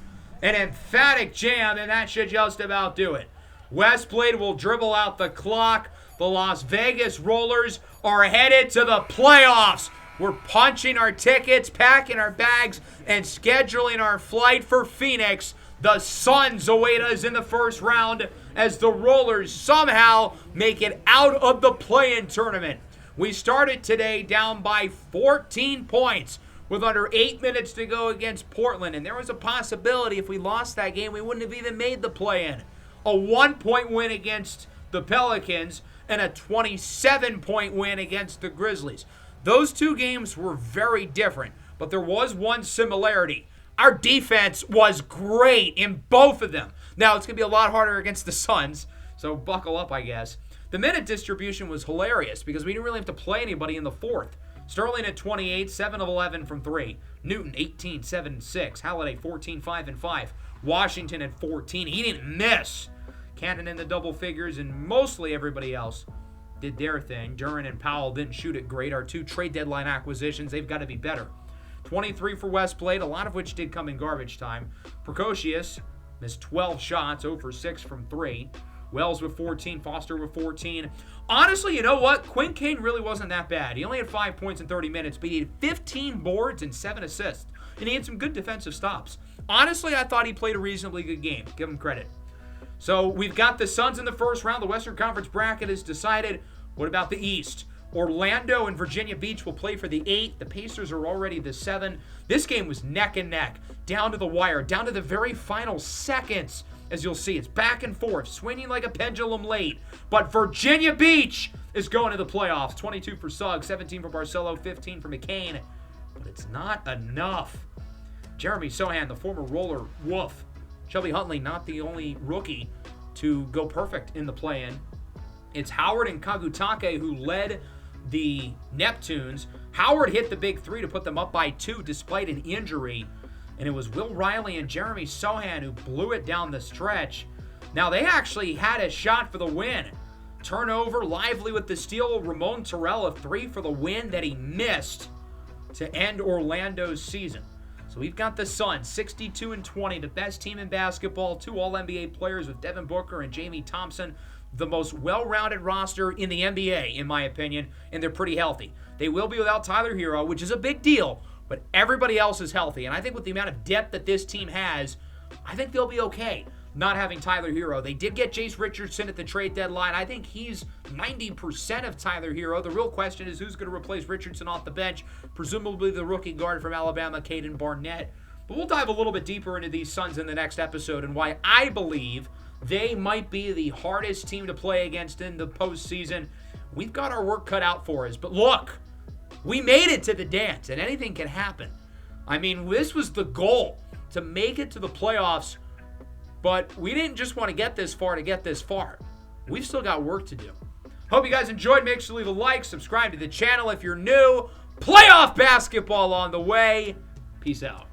An emphatic jam, and that should just about do it. Westblade will dribble out the clock. The Las Vegas Rollers are headed to the playoffs. We're punching our tickets, packing our bags, and scheduling our flight for Phoenix. The Suns await us in the first round as the Rollers somehow make it out of the play-in tournament. We started today down by 14 points with under 8 minutes to go against Portland, and there was a possibility if we lost that game, we wouldn't have even made the play-in. A 1-point win against the Pelicans and a 27-point win against the Grizzlies. Those two games were very different, but there was one similarity. Our defense was great in both of them. Now, it's going to be a lot harder against the Suns, so buckle up, I guess. The minute distribution was hilarious because we didn't really have to play anybody in the fourth. Sterling at 28, 7 of 11 from 3. Newton, 18, 7 and 6. Halliday, 14, 5 and 5. Washington at 14. He didn't miss. Cannon in the double figures, and mostly everybody else did their thing. Duran and Powell didn't shoot it great. Our 2 trade deadline acquisitions, they've got to be better. 23 for Westblade, a lot of which did come in garbage time. Precocious missed 12 shots, 0 for 6 from 3. Wells with 14, Foster with 14. Honestly, you know what? Quinn King really wasn't that bad. He only had 5 points in 30 minutes, but he had 15 boards and 7 assists. And he had some good defensive stops. Honestly, I thought he played a reasonably good game. Give him credit. So we've got the Suns in the first round. The Western Conference bracket is decided. What about the East? Orlando and Virginia Beach will play for the 8. The Pacers are already the 7. This game was neck and neck, down to the wire, down to the very final seconds. As you'll see, it's back and forth, swinging like a pendulum late. But Virginia Beach is going to the playoffs. 22 for Suggs, 17 for Barcelo, 15 for McCain. But it's not enough. Jeremy Sohan, the former Roller, woof. Shelby Huntley, not the only rookie to go perfect in the play-in. It's Howard and Kagutake who led the Neptunes Howard hit the big three to put them up by 2 despite an injury. And it was Will Riley and Jeremy Sohan who blew it down the stretch. Now, they actually had a shot for the win. Turnover, Lively with the steal. Ramon Terrell, a 3 for the win that he missed to end Orlando's season. So we've got the Suns, 62-20, the best team in basketball. 2 All-NBA players with Devin Booker and Jamie Thompson. The most well-rounded roster in the NBA, in my opinion, and they're pretty healthy. They will be without Tyler Hero, which is a big deal, but everybody else is healthy. And I think with the amount of depth that this team has, I think they'll be okay not having Tyler Hero. They did get Jace Richardson at the trade deadline. I think he's 90% of Tyler Hero. The real question is who's going to replace Richardson off the bench, presumably the rookie guard from Alabama, Caden Barnett. But we'll dive a little bit deeper into these Suns in the next episode and why I believe they might be the hardest team to play against in the postseason. We've got our work cut out for us. But look, we made it to the dance, and anything can happen. I mean, this was the goal, to make it to the playoffs. But we didn't just want to get this far to get this far. We've still got work to do. Hope you guys enjoyed. Make sure to leave a like, subscribe to the channel if you're new. Playoff basketball on the way. Peace out.